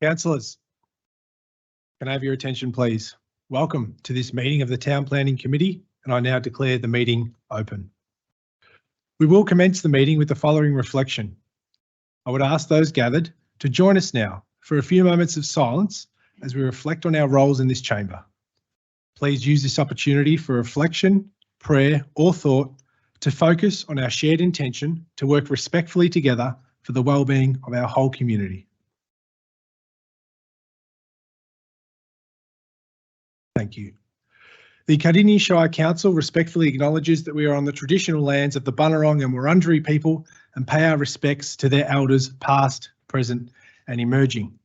Councillors, can I have your attention, please? Welcome to this meeting of the Town Planning Committee, and I now declare the meeting open. We will commence the meeting with the following reflection. I would ask those gathered to join us now for a few moments of silence as we reflect on our roles in this chamber. Please use this opportunity for reflection, prayer, or thought to focus on our shared intention to work respectfully together for the well-being of our whole community. Thank you. The Cardinia Shire Council respectfully acknowledges that we are on the traditional lands of the Bunurong and Wurundjeri people and pay our respects to their elders past, present and emerging.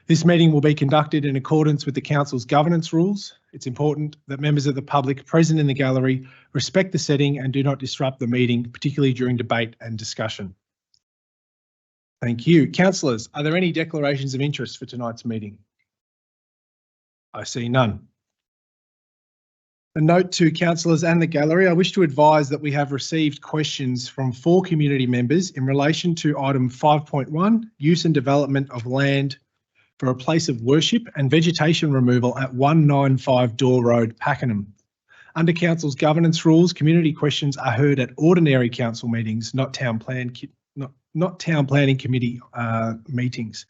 This meeting will be conducted in accordance with the Council's governance rules. It's important that members of the public present in the gallery respect the setting and do not disrupt the meeting, particularly during debate and discussion. Thank you. Councillors, are there any declarations of interest for tonight's meeting? I see none. A note to councillors and the gallery, I wish to advise that we have received questions from 4 community members in relation to item 5.1, use and development of land for a place of worship and vegetation removal at 195 Door Road, Pakenham. Under Council's governance rules, community questions are heard at ordinary council meetings, not town planning committee meetings.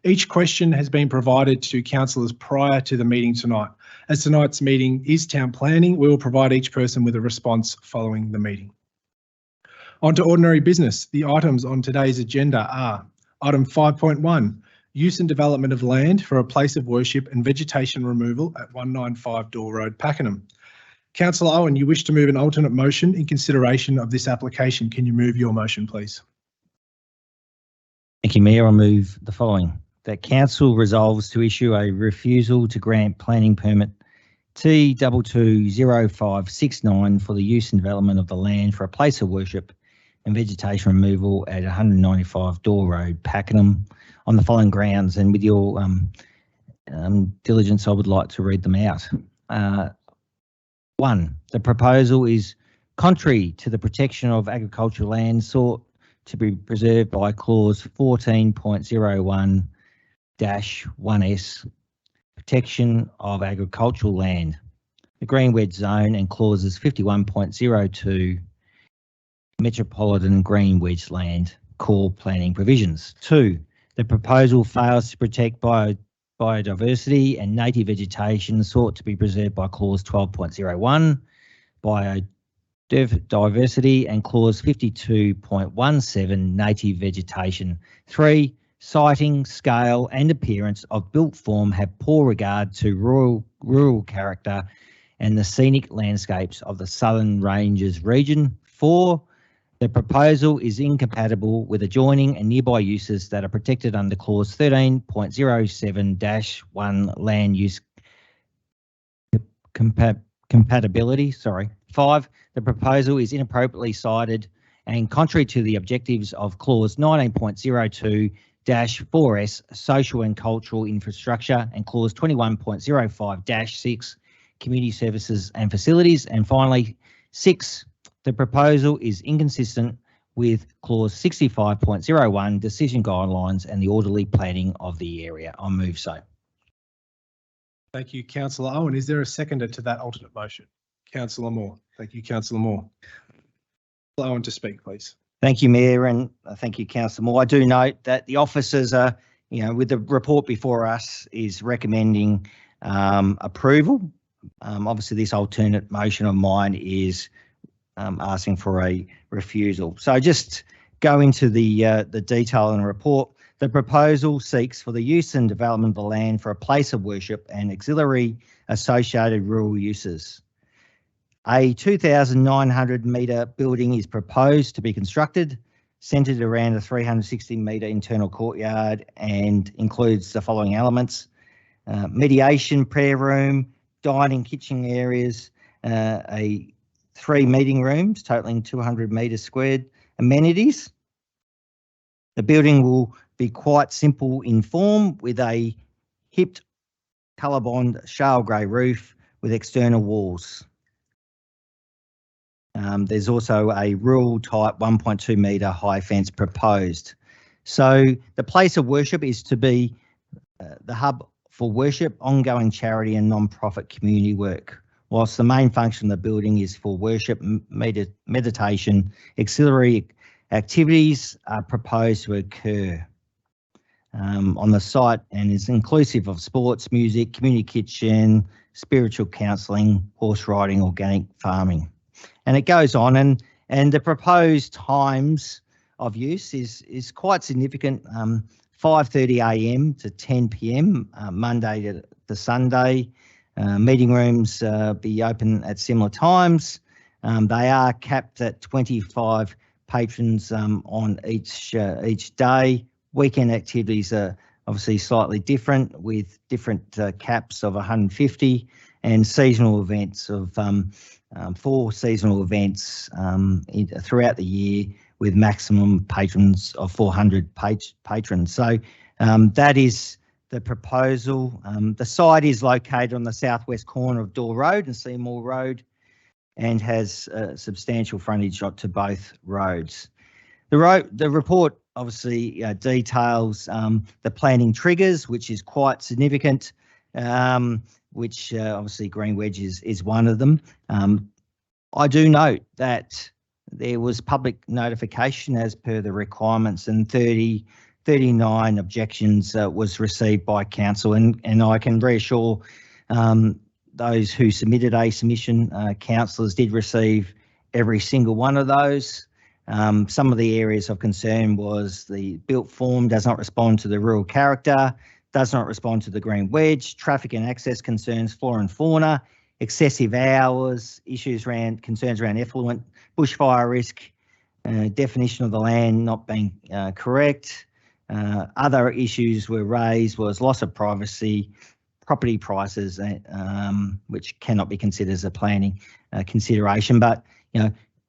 Each question has been provided to councillors prior to the meeting tonight. As tonight's meeting is town planning, we will provide each person with a response following the meeting. On to ordinary business. The items on today's agenda are item 5.1, use and development of land for a place of worship and vegetation removal at 195 Door Road, Pakenham. Councillor Owen, you wish to move an alternate motion in consideration of this application. Can you move your motion, please? Thank you, Mayor. I move the following. That Council resolves to issue a refusal to grant planning permit T220569 for the use and development of the land for a place of worship and vegetation removal at 195 Door Road, Pakenham, on the following grounds. And with your diligence, I would like to read them out. 1, the proposal is contrary to the protection of agricultural land sought to be preserved by clause 14.01-1S, protection of agricultural land, the Green Wedge Zone, and clauses 51.02, Metropolitan Green Wedge Land core planning provisions. 2, the proposal fails to protect biodiversity and native vegetation sought to be preserved by clause 12.01, biodiversity and clause 52.17, native vegetation. 3, siting, scale and appearance of built form have poor regard to rural character and the scenic landscapes of the Southern Ranges region. 4, the proposal is incompatible with adjoining and nearby uses that are protected under clause 13.07-1 land use compatibility. 5, the proposal is inappropriately cited and contrary to the objectives of clause 19.02-4S, social and cultural infrastructure, and clause 21.05-6, community services and facilities. And finally, 6, the proposal is inconsistent with clause 65.01, decision guidelines and the orderly planning of the area. I move so. Thank you, Councillor Owen. Is there a seconder to that alternate motion? Councillor Moore. Thank you, Councillor Moore. Councillor Owen to speak, please. Thank you, Mayor, and thank you, Councillor Moore. I do note that the officers are, with the report before us, is recommending approval. Obviously, this alternate motion of mine is asking for a refusal. So just go into the detail in the report. The proposal seeks for the use and development of the land for a place of worship and auxiliary associated rural uses. A 2,900 metre building is proposed to be constructed, centred around a 360 metre internal courtyard, and includes the following elements: mediation, prayer room, dining, kitchen areas, 3 meeting rooms totaling 200 metres squared, amenities. The building will be quite simple in form, with a hipped colour-bond shale grey roof with external walls. There's also a rural type 1.2 metre high fence proposed. So the place of worship is to be the hub for worship, ongoing charity and non-profit community work, whilst the main function of the building is for worship, meditation, auxiliary activities are proposed to occur on the site, and is inclusive of sports, music, community kitchen, spiritual counselling, horse riding, organic farming. And it goes on, and the proposed times of use is quite significant. 5:30 a.m. to 10 p.m. Monday to Sunday. Meeting rooms be open at similar times. They are capped at 25 patrons on each day. Weekend activities are obviously slightly different, with different caps of 150, and seasonal events of 4 seasonal events throughout the year, with maximum patrons of 400 patrons. So that is the proposal. The site is located on the southwest corner of Door Road and Seymour Road, and has substantial frontage to both roads. The report obviously details the planning triggers, which is quite significant, which obviously Green Wedge is one of them. I do note that there was public notification as per the requirements, and 39 objections was received by council, and I can reassure those who submitted a submission, councillors did receive every single one of those. Some of the areas of concern was the built form does not respond to the rural character, does not respond to the Green Wedge, traffic and access concerns, flora and fauna, excessive hours, concerns around effluent, bushfire risk, definition of the land not being correct. Other issues were raised was loss of privacy, property prices, which cannot be considered as a planning consideration. But,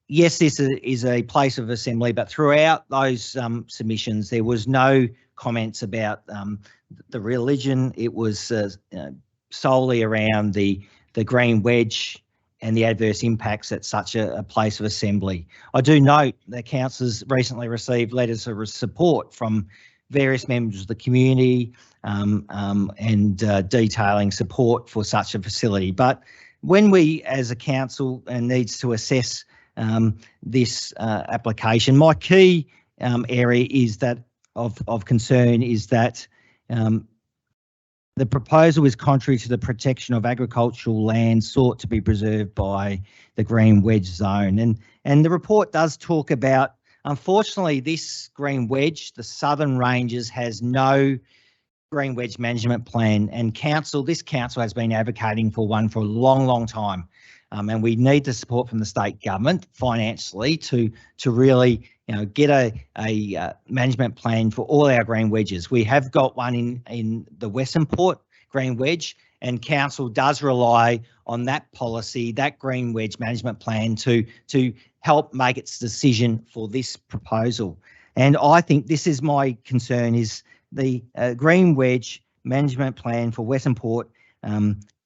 yes, this is a place of assembly, but throughout those submissions, there was no comments about the religion. It was solely around the Green Wedge and the adverse impacts at such a place of assembly. I do note that councillors recently received letters of support from various members of the community and detailing support for such a facility. But when we as a council needs to assess this application, my key area is that of concern is that the proposal is contrary to the protection of agricultural land sought to be preserved by the Green Wedge zone. And the report does talk about, unfortunately, this Green Wedge, the Southern Ranges, has no Green Wedge management plan, and this council has been advocating for one for a long, long time. And we need the support from the state government financially to really, get a management plan for all our Green Wedges. We have got one in the Western Port Green Wedge, and council does rely on that policy, that Green Wedge management plan, to help make its decision for this proposal. And I think this is my concern, is the Green Wedge management plan for Western Port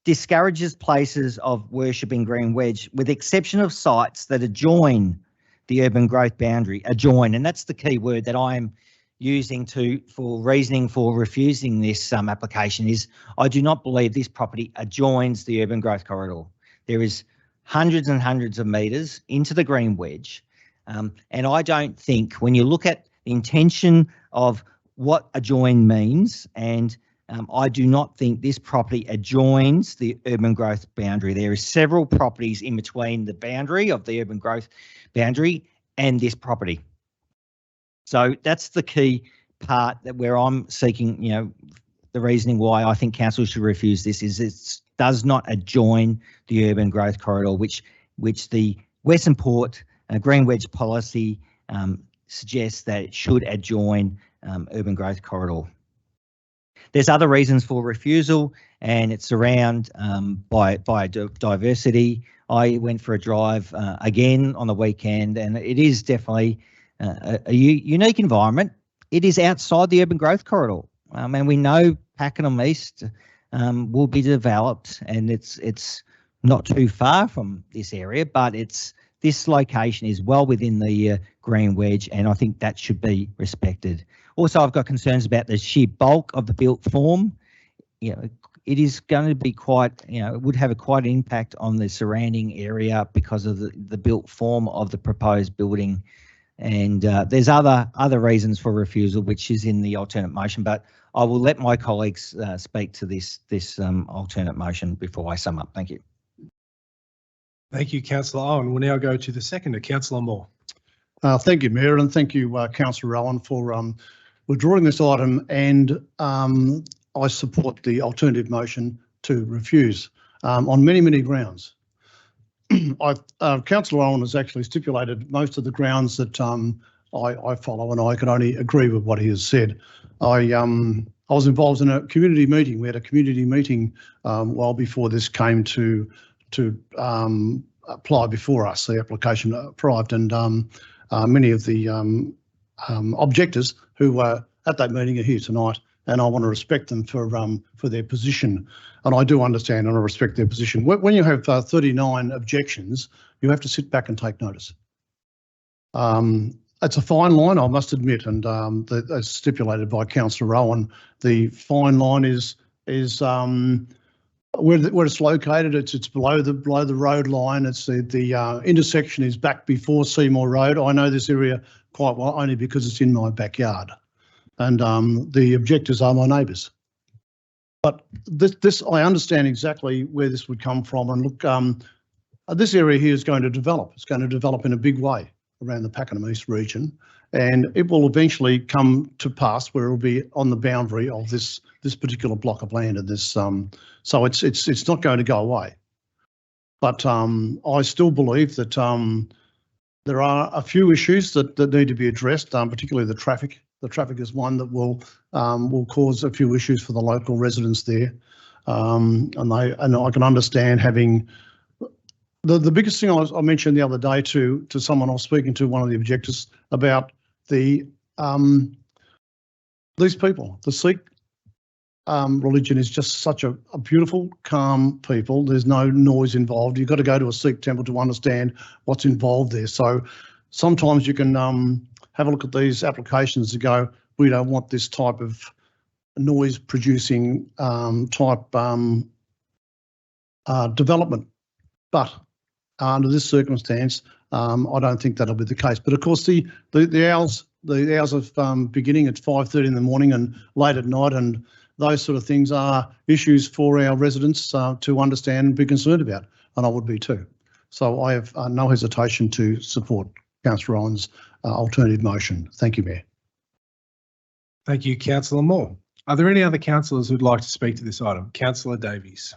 discourages places of worship in Green Wedge, with the exception of sites that adjoin the urban growth boundary. Adjoin, and that's the key word that I'm using for reasoning for refusing this application, is I do not believe this property adjoins the urban growth corridor. There is hundreds and hundreds of metres into the Green Wedge, and I don't think, when you look at the intention of what adjoin means, and I do not think this property adjoins the urban growth boundary. There are several properties in between the boundary of the urban growth boundary and this property. So that's the key part where I'm seeking, the reasoning why I think council should refuse this is it does not adjoin the urban growth corridor, which the Western Port Green Wedge policy suggests that it should adjoin urban growth corridor. There's other reasons for refusal, and it's around biodiversity. I went for a drive again on the weekend, and it is definitely a unique environment. It is outside the urban growth corridor, and we know Pakenham East will be developed, and it's not too far from this area, but this this location is well within the green wedge, and I think that should be respected. Also, I've got concerns about the sheer bulk of the built form. You know, it is going to be quite, you know, it would have quite an impact on the surrounding area because of the built form of the proposed building. And there's other reasons for refusal, which is in the alternate motion, but I will let my colleagues speak to this alternate motion before I sum up. Thank you. Thank you, Councillor Owen. We'll now go to the seconder, Councillor Moore. Thank you, Mayor, and thank you, Councillor Owen, for withdrawing this item, and I support the alternative motion to refuse on many grounds. Councillor Owen has actually stipulated most of the grounds that I follow, and I can only agree with what he has said. I was involved in a community meeting. We had a community meeting well before this came to apply before us. The application arrived, and many of the objectors who were at that meeting are here tonight, and I want to respect them for their position. And I do understand and I respect their position. When you have 39 objections, you have to sit back and take notice. It's a fine line, I must admit, and as stipulated by Councillor Owen, the fine line is where it's located. It's below the road line. It's the intersection is back before Seymour Road. I know this area quite well only because it's in my backyard, and the objectors are my neighbours. But this I understand exactly where this would come from. And look, this area here is going to develop. It's going to develop in a big way around the Pakenham East region, and it will eventually come to pass where it will be on the boundary of this particular block of land and this. So it's not going to go away. But I still believe that there are a few issues that need to be addressed, particularly the traffic. The traffic is one that will cause a few issues for the local residents there, and I can understand having. The biggest thing I mentioned the other day to someone I was speaking to, one of the objectors, about these people. The Sikh religion is just such a beautiful, calm people. There's no noise involved. You've got to go to a Sikh temple to understand what's involved there. So sometimes you can have a look at these applications and go, we don't want this type of noise producing type development. But under this circumstance, I don't think that'll be the case. But of course, the hours of beginning at 5:30 in the morning and late at night and those sort of things are issues for our residents to understand and be concerned about, and I would be too. So I have no hesitation to support Councillor Owen's alternative motion. Thank you, Mayor. Thank you, Councillor Moore. Are there any other councillors who'd like to speak to this item? Councillor Davies.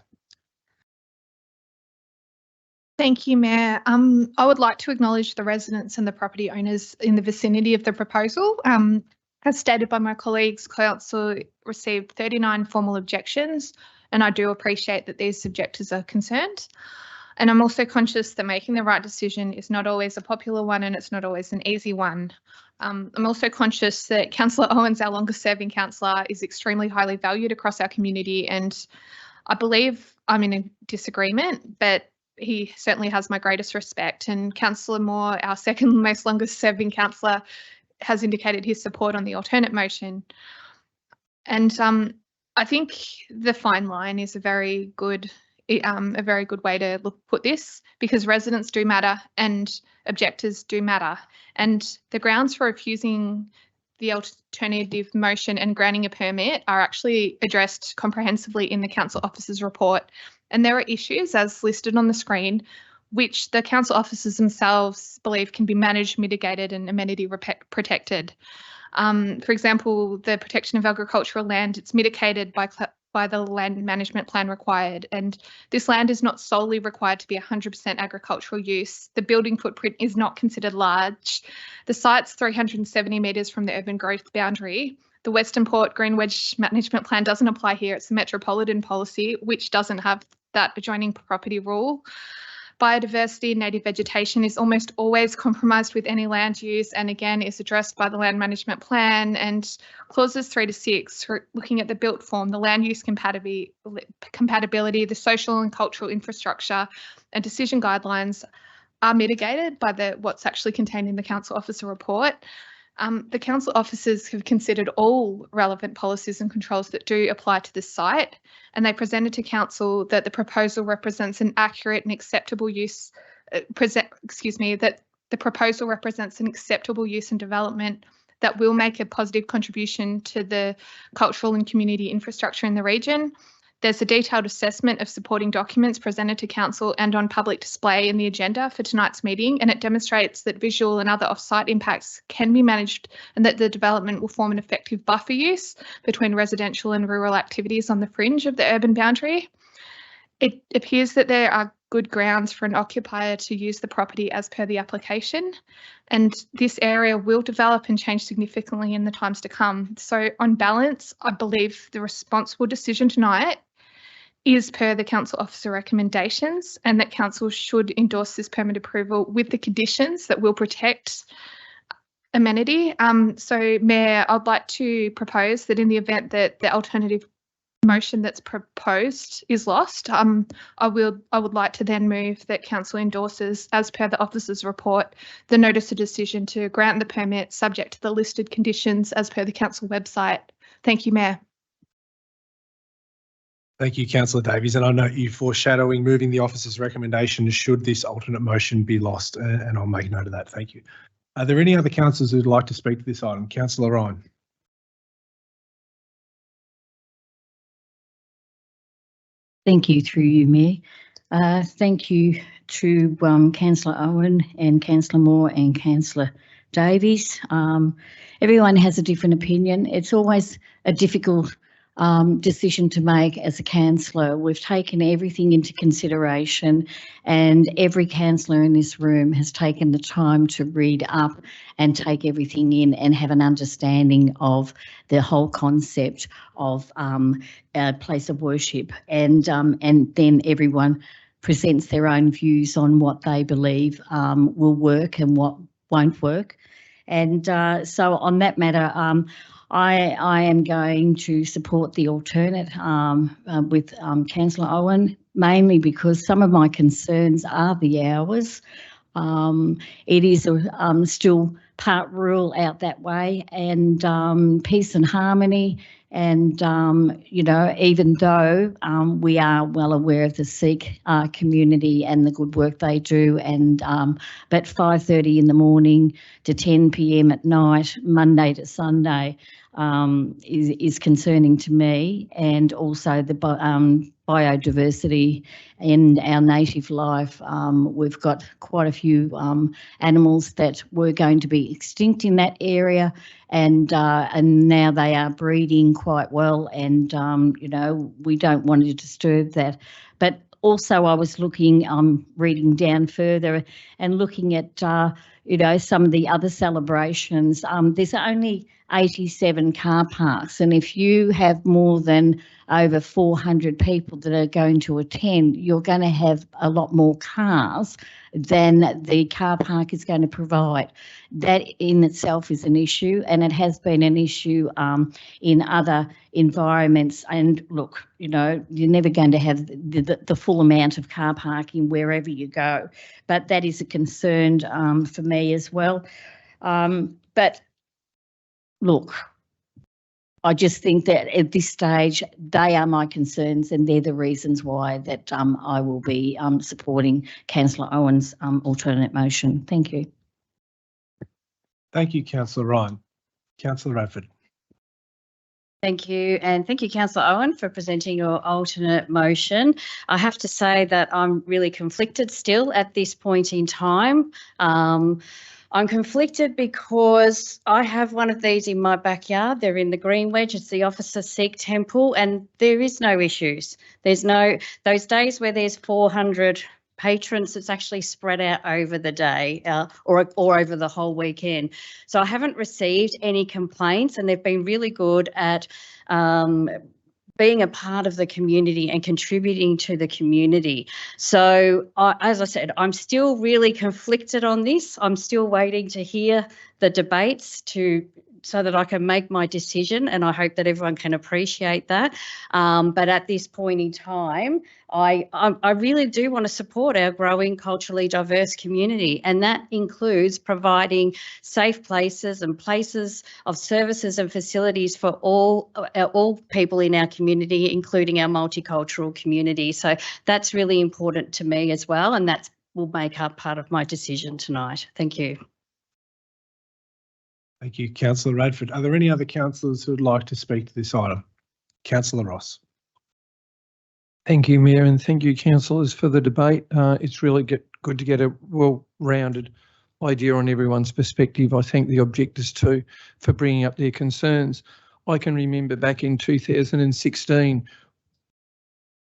Thank you, Mayor. I would like to acknowledge the residents and the property owners in the vicinity of the proposal. As stated by my colleagues, Council received 39 formal objections, and I do appreciate that these objectors are concerned. And I'm also conscious that making the right decision is not always a popular one, and it's not always an easy one. I'm also conscious that Councillor Owens, our longest serving councillor, is extremely highly valued across our community, and I believe I'm in a disagreement, but he certainly has my greatest respect. And Councillor Moore, our second most longest serving councillor, has indicated his support on the alternate motion. And I think the fine line is a very good way to put this, because residents do matter and objectors do matter. And the grounds for refusing the alternative motion and granting a permit are actually addressed comprehensively in the council officer's report. And there are issues, as listed on the screen, which the council officers themselves believe can be managed, mitigated and amenity protected. For example, the protection of agricultural land, it's mitigated by the land management plan required, and this land is not solely required to be 100% agricultural use. The building footprint is not considered large. The site's 370 metres from the urban growth boundary. The Western Port Green Wedge Management Plan doesn't apply here. It's a metropolitan policy, which doesn't have that adjoining property rule. Biodiversity and native vegetation is almost always compromised with any land use, and again is addressed by the land management plan. And clauses 3 to 6, looking at the built form, the land use compatibility, the social and cultural infrastructure and decision guidelines are mitigated by what's actually contained in the council officer report. The council officers have considered all relevant policies and controls that do apply to this site, and they presented to council that the proposal represents an accurate and acceptable use. That the proposal represents an acceptable use and development that will make a positive contribution to the cultural and community infrastructure in the region. There's a detailed assessment of supporting documents presented to council and on public display in the agenda for tonight's meeting, and it demonstrates that visual and other off-site impacts can be managed and that the development will form an effective buffer use between residential and rural activities on the fringe of the urban boundary. It appears that there are good grounds for an occupier to use the property as per the application, and this area will develop and change significantly in the times to come. So on balance, I believe the responsible decision tonight is per the council officer recommendations, and that council should endorse this permit approval with the conditions that will protect amenity. So Mayor, I'd like to propose that in the event that the alternative motion that's proposed is lost, I would like to then move that council endorses, as per the officer's report, the notice of decision to grant the permit subject to the listed conditions as per the council website. Thank you, Mayor. Thank you, Councillor Davies, and I note you foreshadowing moving the officer's recommendation should this alternate motion be lost, and I'll make note of that. Thank you. Are there any other councillors who'd like to speak to this item? Councillor Ryan. Thank you, through you, Mayor. Thank you to Councillor Owen and Councillor Moore and Councillor Davies. Everyone has a different opinion. It's always a difficult decision to make as a councillor. We've taken everything into consideration, and every councillor in this room has taken the time to read up and take everything in and have an understanding of the whole concept of a place of worship, and then everyone presents their own views on what they believe will work and what won't work. And so on that matter, I am going to support the alternate with Councillor Owen, mainly because some of my concerns are the hours. It is still part rural out that way, and peace and harmony. And, you know, even though we are well aware of the Sikh community and the good work they do, and but 5:30 in the morning to 10 p.m. at night, Monday to Sunday, is concerning to me, and also the biodiversity in our native life. We've got quite a few animals that were going to be extinct in that area, and now they are breeding quite well, and you know, we don't want to disturb that. But also, I was looking, reading down further and looking at you know, some of the other celebrations. There's only 87 car parks, and if you have more than over 400 people that are going to attend, you're going to have a lot more cars than the car park is going to provide. That in itself is an issue, and it has been an issue in other environments. And look, you know, you're never going to have the full amount of car parking wherever you go, but that is a concern for me as well. But look, I just think that at this stage, they are my concerns, and they're the reasons why that I will be supporting Councillor Owen's alternate motion. Thank you. Thank you, Councillor Ryan. Councillor Radford. Thank you, and thank you, Councillor Owen, for presenting your alternate motion. I have to say that I'm really conflicted still at this point in time. I'm conflicted because I have one of these in my backyard. They're in the Green Wedge. It's the Officer Sikh Temple, and there is no issues. There's no, those days where there's 400 patrons, it's actually spread out over the day or over the whole weekend. So I haven't received any complaints, and they've been really good at being a part of the community and contributing to the community. So as I said, I'm still really conflicted on this. I'm still waiting to hear the debates to so that I can make my decision, and I hope that everyone can appreciate that. But at this point in time, I really do want to support our growing culturally diverse community, and that includes providing safe places and places of services and facilities for all people in our community, including our multicultural community. So that's really important to me as well, and that will make up part of my decision tonight. Thank you. Thank you, Councillor Radford. Are there any other councillors who would like to speak to this item? Councillor Ross. Thank you, Mayor, and thank you, councillors, for the debate. It's really good to get a well-rounded idea on everyone's perspective. I thank the objectors too for bringing up their concerns. I can remember back in 2016,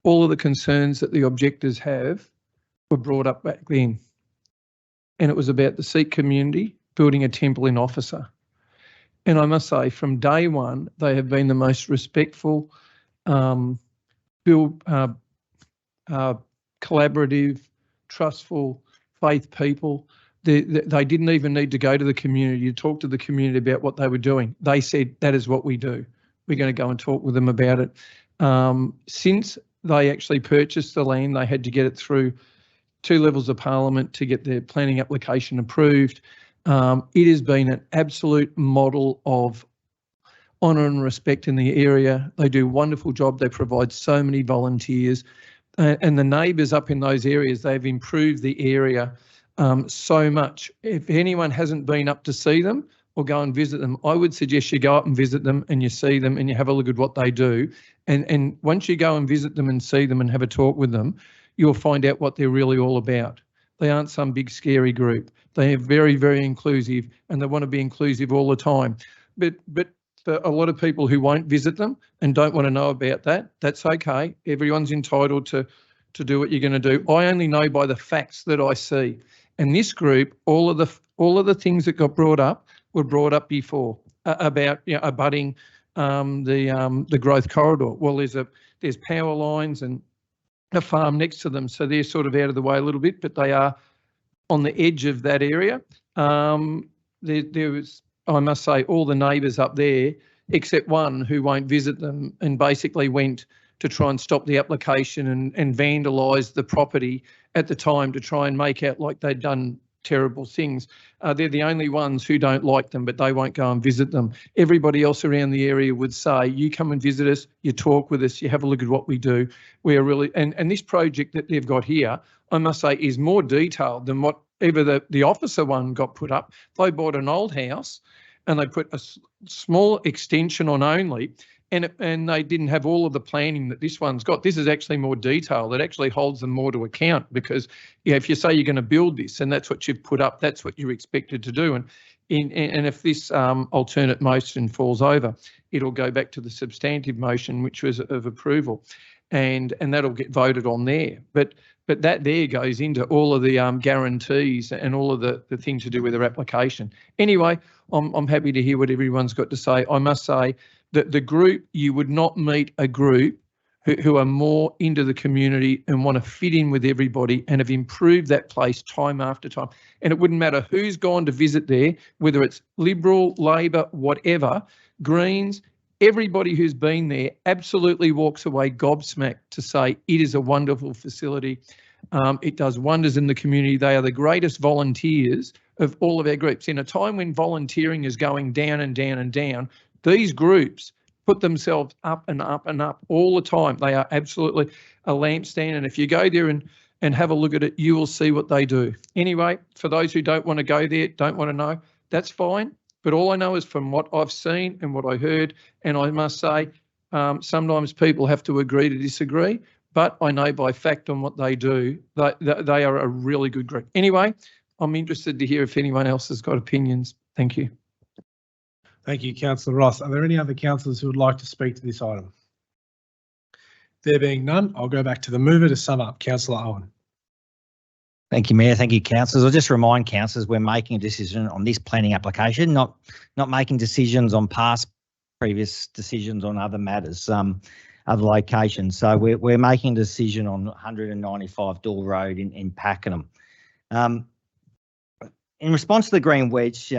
all of the concerns that the objectors have were brought up back then. And it was about the Sikh community building a temple in Officer. And I must say, from day one, they have been the most respectful, collaborative, trustful, faith people. They didn't even need to go to the community to talk to the community about what they were doing. They said, that is what we do. We're going to go and talk with them about it. Since they actually purchased the land, they had to get it through 2 levels of Parliament to get their planning application approved. It has been an absolute model of honour and respect in the area. They do a wonderful job. They provide so many volunteers, and the neighbours up in those areas, they've improved the area so much. If anyone hasn't been up to see them or go and visit them, I would suggest you go up and visit them and you see them and you have a look at what they do. And once you go and visit them and see them and have a talk with them, you'll find out what they're really all about. They aren't some big scary group. They are very, very inclusive, and they want to be inclusive all the time. But for a lot of people who won't visit them and don't want to know about that, that's okay. Everyone's entitled to do what you're going to do. I only know by the facts that I see. And this group, all of the things that got brought up were brought up before about abutting the growth corridor. Well, there's power lines and a farm next to them, so they're sort of out of the way a little bit, but they are on the edge of that area. There was, I must say, all the neighbours up there, except one who won't visit them and basically went to try and stop the application and vandalise the property at the time to try and make out like they'd done terrible things. They're the only ones who don't like them, but they won't go and visit them. Everybody else around the area would say, you come and visit us, you talk with us, you have a look at what we do. We are really, and this project that they've got here, I must say, is more detailed than whatever the Officer one got put up. They bought an old house and they put a small extension on only, and they didn't have all of the planning that this one's got. This is actually more detailed. It actually holds them more to account because if you say you're going to build this and that's what you've put up, that's what you're expected to do. And if this alternate motion falls over, it'll go back to the substantive motion, which was of approval, and that'll get voted on there. But that there goes into all of the guarantees and all of the things to do with their application. Anyway, I'm happy to hear what everyone's got to say. I must say that the group, you would not meet a group who are more into the community and want to fit in with everybody and have improved that place time after time. And it wouldn't matter who's gone to visit there, whether it's Liberal, Labor, whatever, Greens, everybody who's been there absolutely walks away gobsmacked to say it is a wonderful facility. It does wonders in the community. They are the greatest volunteers of all of our groups. In a time when volunteering is going down and down and down, these groups put themselves up and up and up all the time. They are absolutely a lampstand. And if you go there and have a look at it, you will see what they do. Anyway, for those who don't want to go there, don't want to know, that's fine. But all I know is from what I've seen and what I heard, and I must say, sometimes people have to agree to disagree, but I know by fact on what they do, they are a really good group. Anyway, I'm interested to hear if anyone else has got opinions. Thank you. Thank you, Councillor Ross. Are there any other councillors who would like to speak to this item? There being none, I'll go back to the mover to sum up. Councillor Owen. Thank you, Mayor. Thank you, councillors. I'll just remind councillors we're making a decision on this planning application, not making decisions on previous decisions on other matters, other locations. So we're making a decision on 195 Door Road in Pakenham. in response to the green wedge, the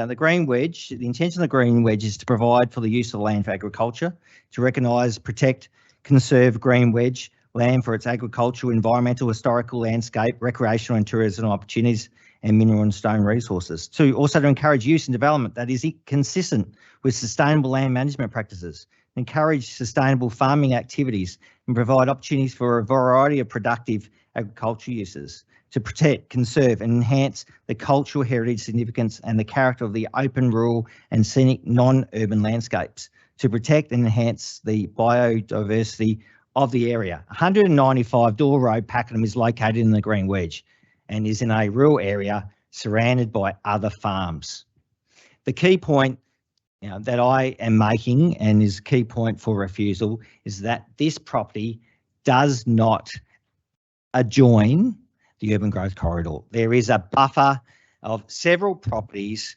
intention of the green wedge is to provide for the use of land for agriculture, to recognise, protect, conserve green wedge land for its agricultural, environmental, historical, landscape, recreational and tourism opportunities, and mineral and stone resources. To also to encourage use and development that is consistent with sustainable land management practices, encourage sustainable farming activities, and provide opportunities for a variety of productive agricultural uses, to protect, conserve and enhance the cultural heritage significance and the character of the open, rural and scenic non-urban landscapes, to protect and enhance the biodiversity of the area. 195 Door Road, Pakenham is located in the Green Wedge and is in a rural area surrounded by other farms. The key point that I am making, and is a key point for refusal, is that this property does not adjoin the urban growth corridor. There is a buffer of several properties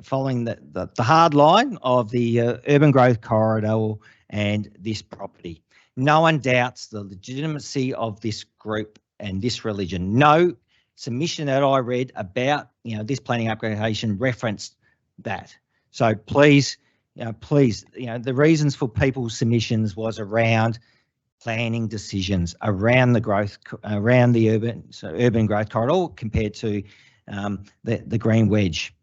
following the hard line of the urban growth corridor and this property. No one doubts the legitimacy of this group and this religion. No submission that I read about this planning application referenced that. So please, the reasons for people's submissions was around planning decisions, around the growth, around the urban growth corridor compared to the Green Wedge.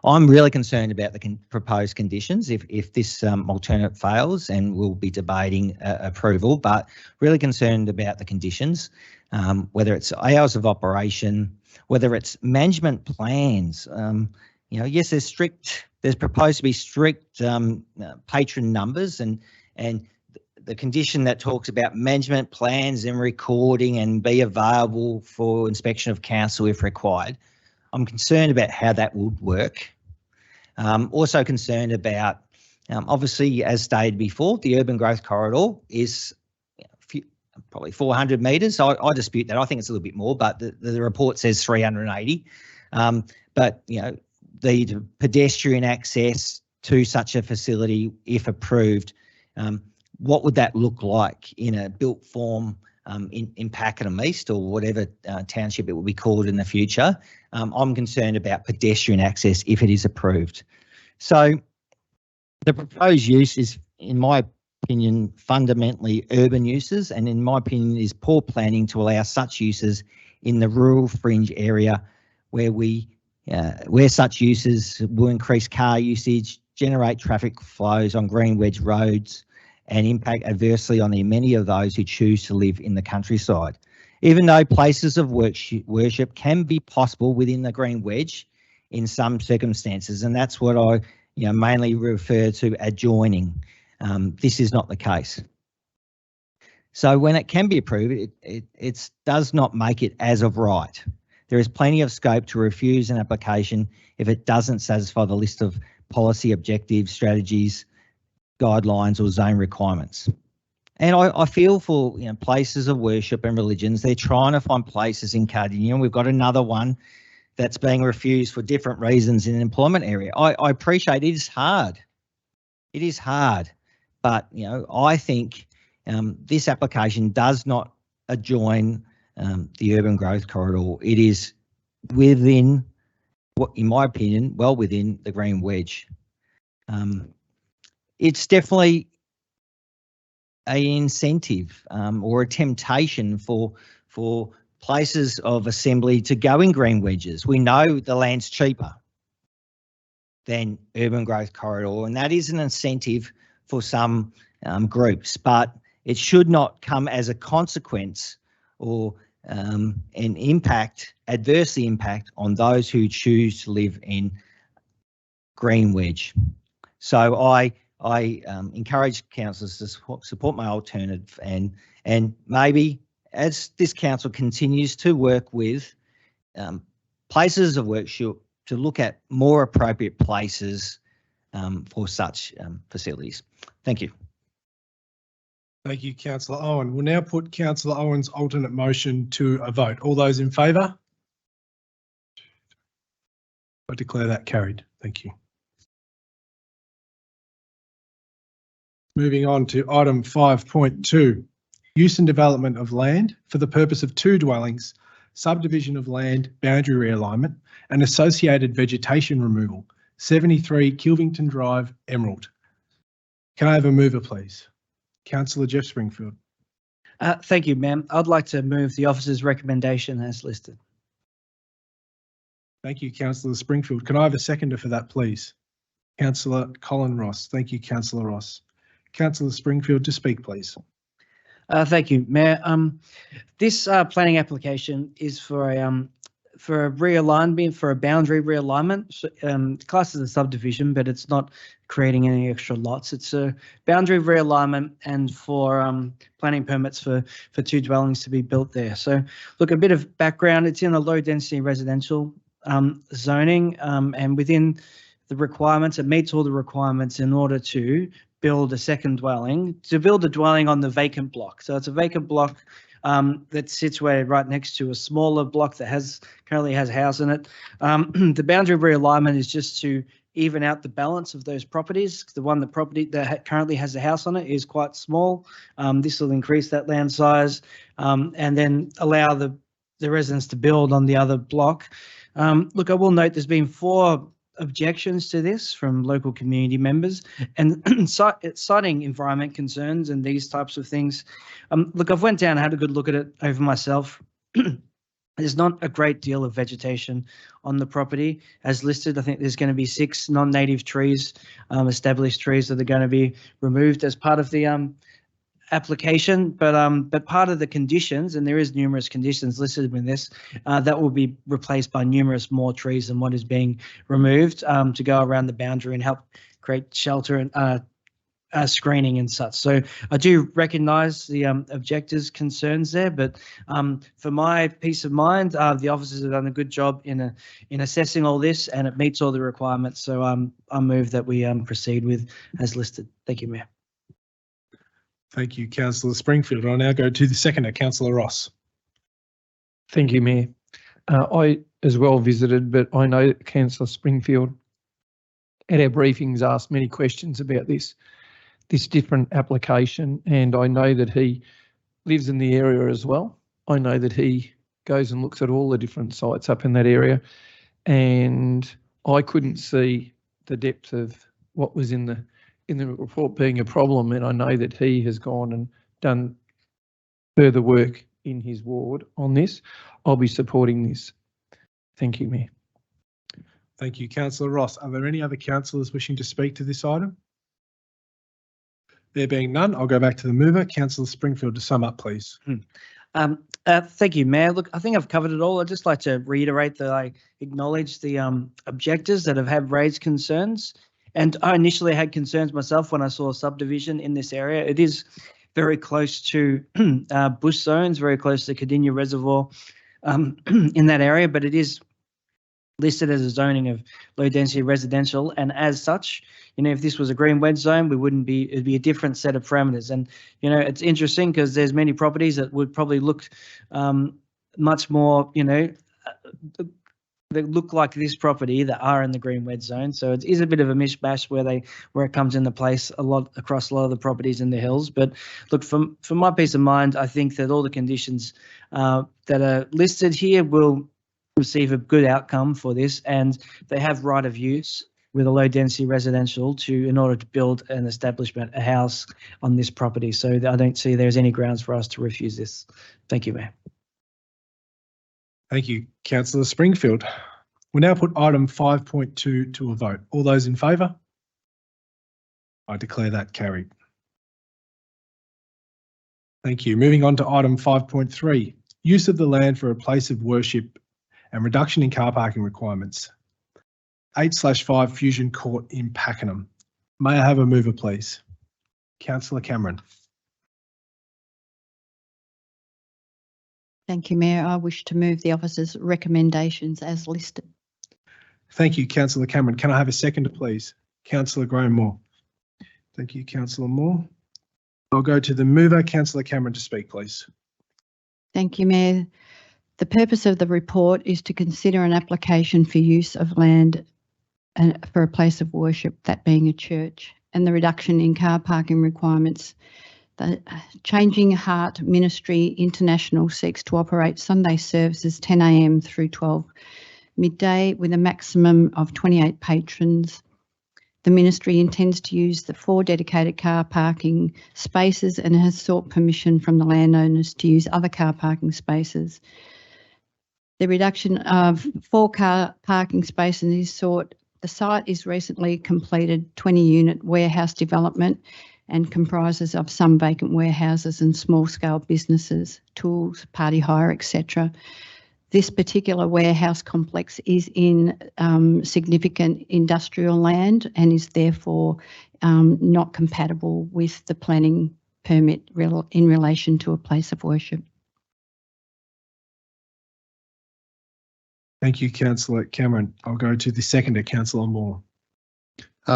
I'm really concerned about the proposed conditions if this alternate fails, and we'll be debating approval, but really concerned about the conditions, whether it's hours of operation, whether it's management plans. Yes, there's proposed to be strict patron numbers and the condition that talks about management plans and recording and be available for inspection of council if required. I'm concerned about how that would work. Also concerned about, obviously, as stated before, the urban growth corridor is probably 400 metres. I dispute that. I think it's a little bit more, but the report says 380. But, the pedestrian access to such a facility, if approved, what would that look like in a built form in Pakenham East or whatever township it will be called in the future? I'm concerned about pedestrian access if it is approved. So the proposed use is, in my opinion, fundamentally urban uses, and in my opinion is poor planning to allow such uses in the rural fringe area where such uses will increase car usage, generate traffic flows on Green Wedge roads, and impact adversely on the many of those who choose to live in the countryside. Even though places of worship can be possible within the Green Wedge in some circumstances, and that's what I mainly refer to adjoining. This is not the case. So when it can be approved, it does not make it as of right. There is plenty of scope to refuse an application if it doesn't satisfy the list of policy objectives, strategies, guidelines or zone requirements. And I feel for places of worship and religions. They're trying to find places in Cardinia. We've got another one that's being refused for different reasons in an employment area. I appreciate it is hard. It is hard, but I think this application does not adjoin the urban growth corridor. It is within, in my opinion, well within the Green Wedge. It's definitely an incentive or a temptation for places of assembly to go in Green Wedges. We know the land's cheaper than urban growth corridor, and that is an incentive for some groups, but it should not come as a consequence or an adversely impact on those who choose to live in Green Wedge. So I encourage councillors to support my alternative, and maybe as this council continues to work with places of worship to look at more appropriate places for such facilities. Thank you. Thank you, Councillor Owen. We'll now put Councillor Owen's alternate motion to a vote. All those in favour? I declare that carried. Thank you. Moving on to item 5.2, use and development of land for the purpose of 2 dwellings subdivision of land, boundary realignment, and associated vegetation removal, 73 Kilvington Drive, Emerald. Can I have a mover, please? Councillor Jeff Springfield. Thank you, ma'am. I'd like to move the officer's recommendation as listed. Thank you, Councillor Springfield. Can I have a seconder for that, please? Councillor Colin Ross. Thank you, Councillor Ross. Councillor Springfield to speak, please. Thank you, Mayor. This planning application is for a realignment, for a boundary realignment. Class as a subdivision, but it's not creating any extra lots. It's a boundary realignment and for planning permits for 2 dwellings to be built there. So look, a bit of background, it's in a low density residential zoning and within the requirements, it meets all the requirements in order to build a second dwelling, to build a dwelling on the vacant block. So it's a vacant block that's situated right next to a smaller block that currently has a house in it. The boundary realignment is just to even out the balance of those properties. The property that currently has a house on it is quite small. This will increase that land size and then allow the residents to build on the other block. Look, I will note there's been 4 objections to this from local community members and citing environment concerns and these types of things. Look, I've went down and had a good look at it over myself. There's not a great deal of vegetation on the property as listed. I think there's going to be 6 non-native trees, established trees that are going to be removed as part of the application, but part of the conditions, and there is numerous conditions listed in this, that will be replaced by numerous more trees than what is being removed to go around the boundary and help create shelter and screening and such. So I do recognise the objectors' concerns there, but for my peace of mind, the officers have done a good job in assessing all this, and it meets all the requirements. So I move that we proceed with as listed. Thank you, Mayor. Thank you, Councillor Springfield. I'll now go to the seconder, Councillor Ross. Thank you, Mayor. I as well visited, but I know that Councillor Springfield at our briefings asked many questions about this different application, and I know that he lives in the area as well. I know that he goes and looks at all the different sites up in that area, and I couldn't see the depth of what was in the report being a problem, and I know that he has gone and done further work in his ward on this. I'll be supporting this. Thank you, Mayor. Thank you, Councillor Ross. Are there any other councillors wishing to speak to this item? There being none, I'll go back to the mover. Councillor Springfield to sum up, please. Thank you, Mayor. Look, I think I've covered it all. I'd just like to reiterate that I acknowledge the objectors that have raised concerns. And I initially had concerns myself when I saw a subdivision in this area. It is very close to bush zones, very close to Cardinia Reservoir in that area, but it is listed as a zoning of low density residential. And as such, if this was a green wedge zone, it'd be a different set of parameters. And, it's interesting because there's many properties that would probably look much more, that look like this property that are in the green wedge zone. So it is a bit of a mishmash where it comes into place across a lot of the properties in the hills. But look, for my peace of mind, I think that all the conditions that are listed here will receive a good outcome for this, and they have right of use with a low density residential in order to build an establishment, a house on this property. So I don't see there's any grounds for us to refuse this. Thank you, Mayor. Thank you, Councillor Springfield. We'll now put item 5.2 to a vote. All those in favour? I declare that carried. Thank you. Moving on to item 5.3, use of the land for a place of worship and reduction in car parking requirements. 8/5 Fusion Court in Pakenham. May I have a mover, please? Councillor Cameron. Thank you, Mayor. I wish to move the officer's recommendations as listed. Thank you, Councillor Cameron. Can I have a seconder, please? Councillor Graham Moore. Thank you, Councillor Moore. I'll go to the mover, Councillor Cameron, to speak, please. Thank you, Mayor. The purpose of the report is to consider an application for use of land and for a place of worship, that being a church, and the reduction in car parking requirements The Changing Heart Ministry International seeks to operate Sunday services 10 a.m. through 12 midday with a maximum of 28 patrons. The ministry intends to use the 4 dedicated car parking spaces and has sought permission from the landowners to use other car parking spaces. The reduction of 4 car parking spaces is sought. The site is recently completed 20-unit warehouse development and comprises of some vacant warehouses and small-scale businesses, tools, party hire, etc. This particular warehouse complex is in significant industrial land and is therefore not compatible with the planning permit in relation to a place of worship. Thank you, Councillor Cameron. I'll go to the seconder, Councillor Moore.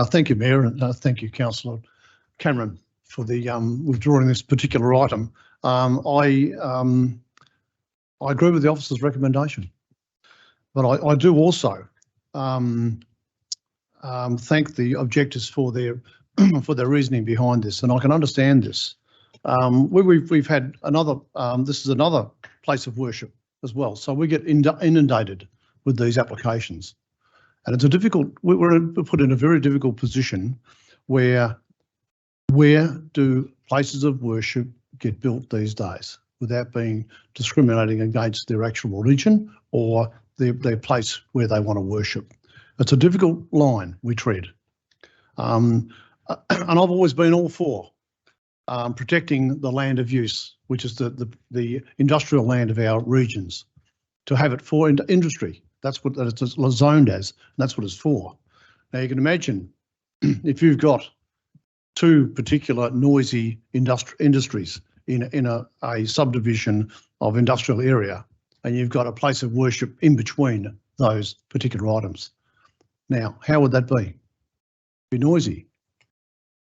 Thank you, Mayor, and thank you, Councillor Cameron, for the withdrawing this particular item. I agree with the officer's recommendation, but I do also thank the objectors for their for their reasoning behind this, and I can understand this. We've had another. This is another place of worship as well, so we get inundated with these applications, and it's a difficult. We're put in a very difficult position where do places of worship get built these days without being discriminating against their actual religion or their place where they want to worship. It's a difficult line we tread. And I've always been all for protecting the land of use, which is the industrial land of our regions, to have it for industry. That's what it's zoned as, and that's what it's for. Now you can imagine if you've got 2 particular noisy industries in a subdivision of industrial area, and you've got a place of worship in between those particular items. Now, how would that be? It'd be noisy.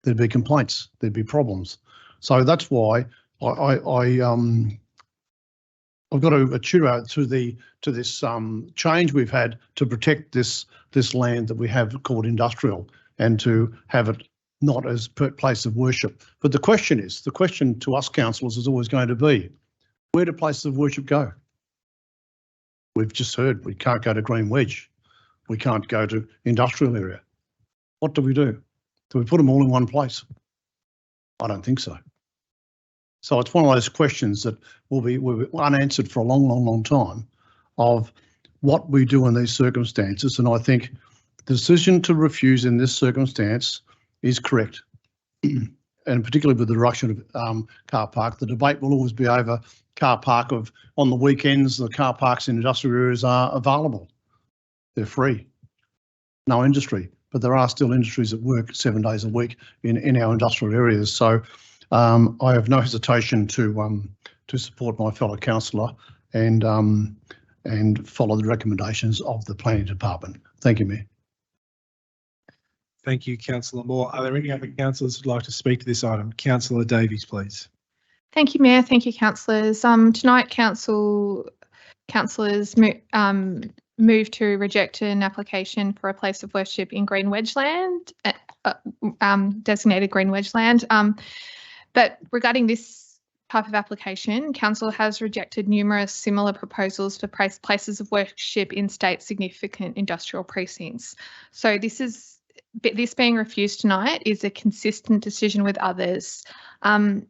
There'd be complaints. There'd be problems. So that's why I've got to attune to this change we've had to protect this land that we have called industrial, and to have it not as place of worship. But the question to us councillors is always going to be, where do places of worship go? We've just heard we can't go to Green Wedge. We can't go to industrial area. What do? Do we put them all in one place? I don't think so. So it's one of those questions that will be unanswered for a long time, of what we do in these circumstances. And I think the decision to refuse in this circumstance is correct, and particularly with the reduction of car park. The debate will always be over car park on the weekends. The car parks in industrial areas are available. They're free, no industry, but there are still industries that work 7 days a week in our industrial areas. So I have no hesitation to support my fellow councillor and follow the recommendations of the Planning Department. Thank you, Mayor. Thank you, Councillor Moore. Are there any other councillors who'd like to speak to this item? Councillor Davies, please. Thank you, Mayor. Thank you, councillors. Tonight, councillors move to reject an application for a place of worship in Green Wedge land, designated Green Wedge land. But regarding this type of application, council has rejected numerous similar proposals for places of worship in state significant industrial precincts. So this being refused tonight is a consistent decision with others. And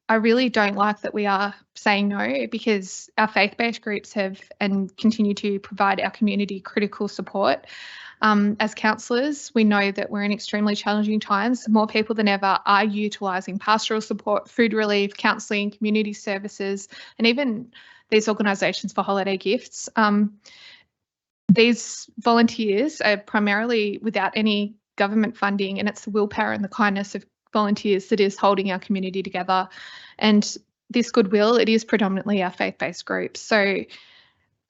I really don't like that we are saying no, because our faith-based groups have and continue to provide our community critical support. As councillors, we know that we're in extremely challenging times. More people than ever are utilising pastoral support, food relief, counselling, community services, and even these organisations for holiday gifts. These volunteers are primarily without any government funding, and it's the willpower and the kindness of volunteers that is holding our community together. And this goodwill, it is predominantly our faith-based groups. So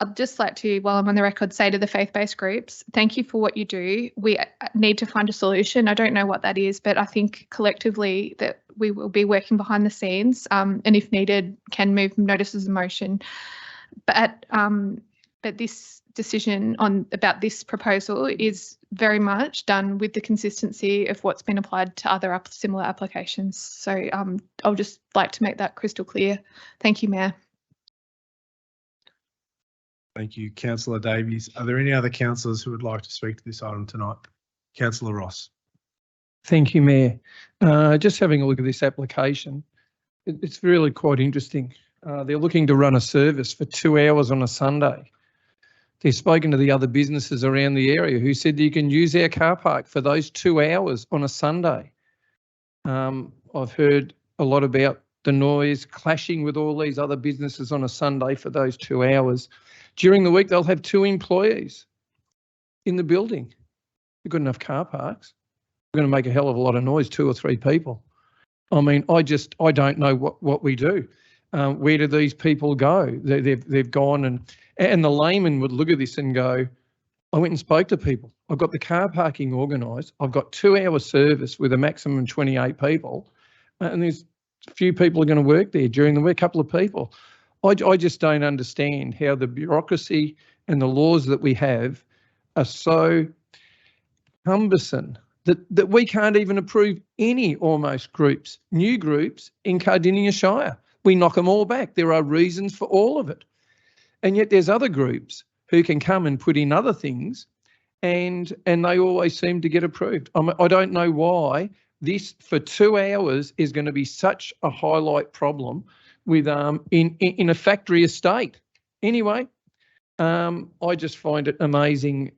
I'd just like to, while I'm on the record, say to the faith-based groups, thank you for what you do. We need to find a solution. I don't know what that is, but I think collectively that we will be working behind the scenes, and if needed, can move notices of motion. But decision about this proposal is very much done with the consistency of what's been applied to other similar applications. So I'll just like to make that crystal clear. Thank you, Mayor. Thank you, Councillor Davies. Are there any other councillors who would like to speak to this item tonight? Councillor Ross. Thank you, Mayor. Just having a look at this application, it's really quite interesting. They're looking to run a service for 2 hours on a Sunday. They've spoken to the other businesses around the area who said you can use our car park for those 2 hours on a Sunday. I've heard a lot about the noise clashing with all these other businesses on a Sunday for those 2 hours. During the week, they'll have 2 employees in the building. We've got enough car parks. We're going to make a hell of a lot of noise, 2 or 3 people. I mean, I don't know what we do. Where do these people go? They've gone and the layman would look at this and go, I went and spoke to people. I've got the car parking organised. I've got 2-hour service with a maximum 28 people. And there's a few people are going to work there during the week, a couple of people. I just don't understand how the bureaucracy and the laws that we have are so cumbersome that we can't even approve any almost groups, new groups in Cardinia Shire. We knock them all back. There are reasons for all of it. And yet there's other groups who can come and put in other things and they always seem to get approved. I don't know why this for 2 hours is going to be such a highlight problem with in a factory estate. Anyway, I just find it amazing.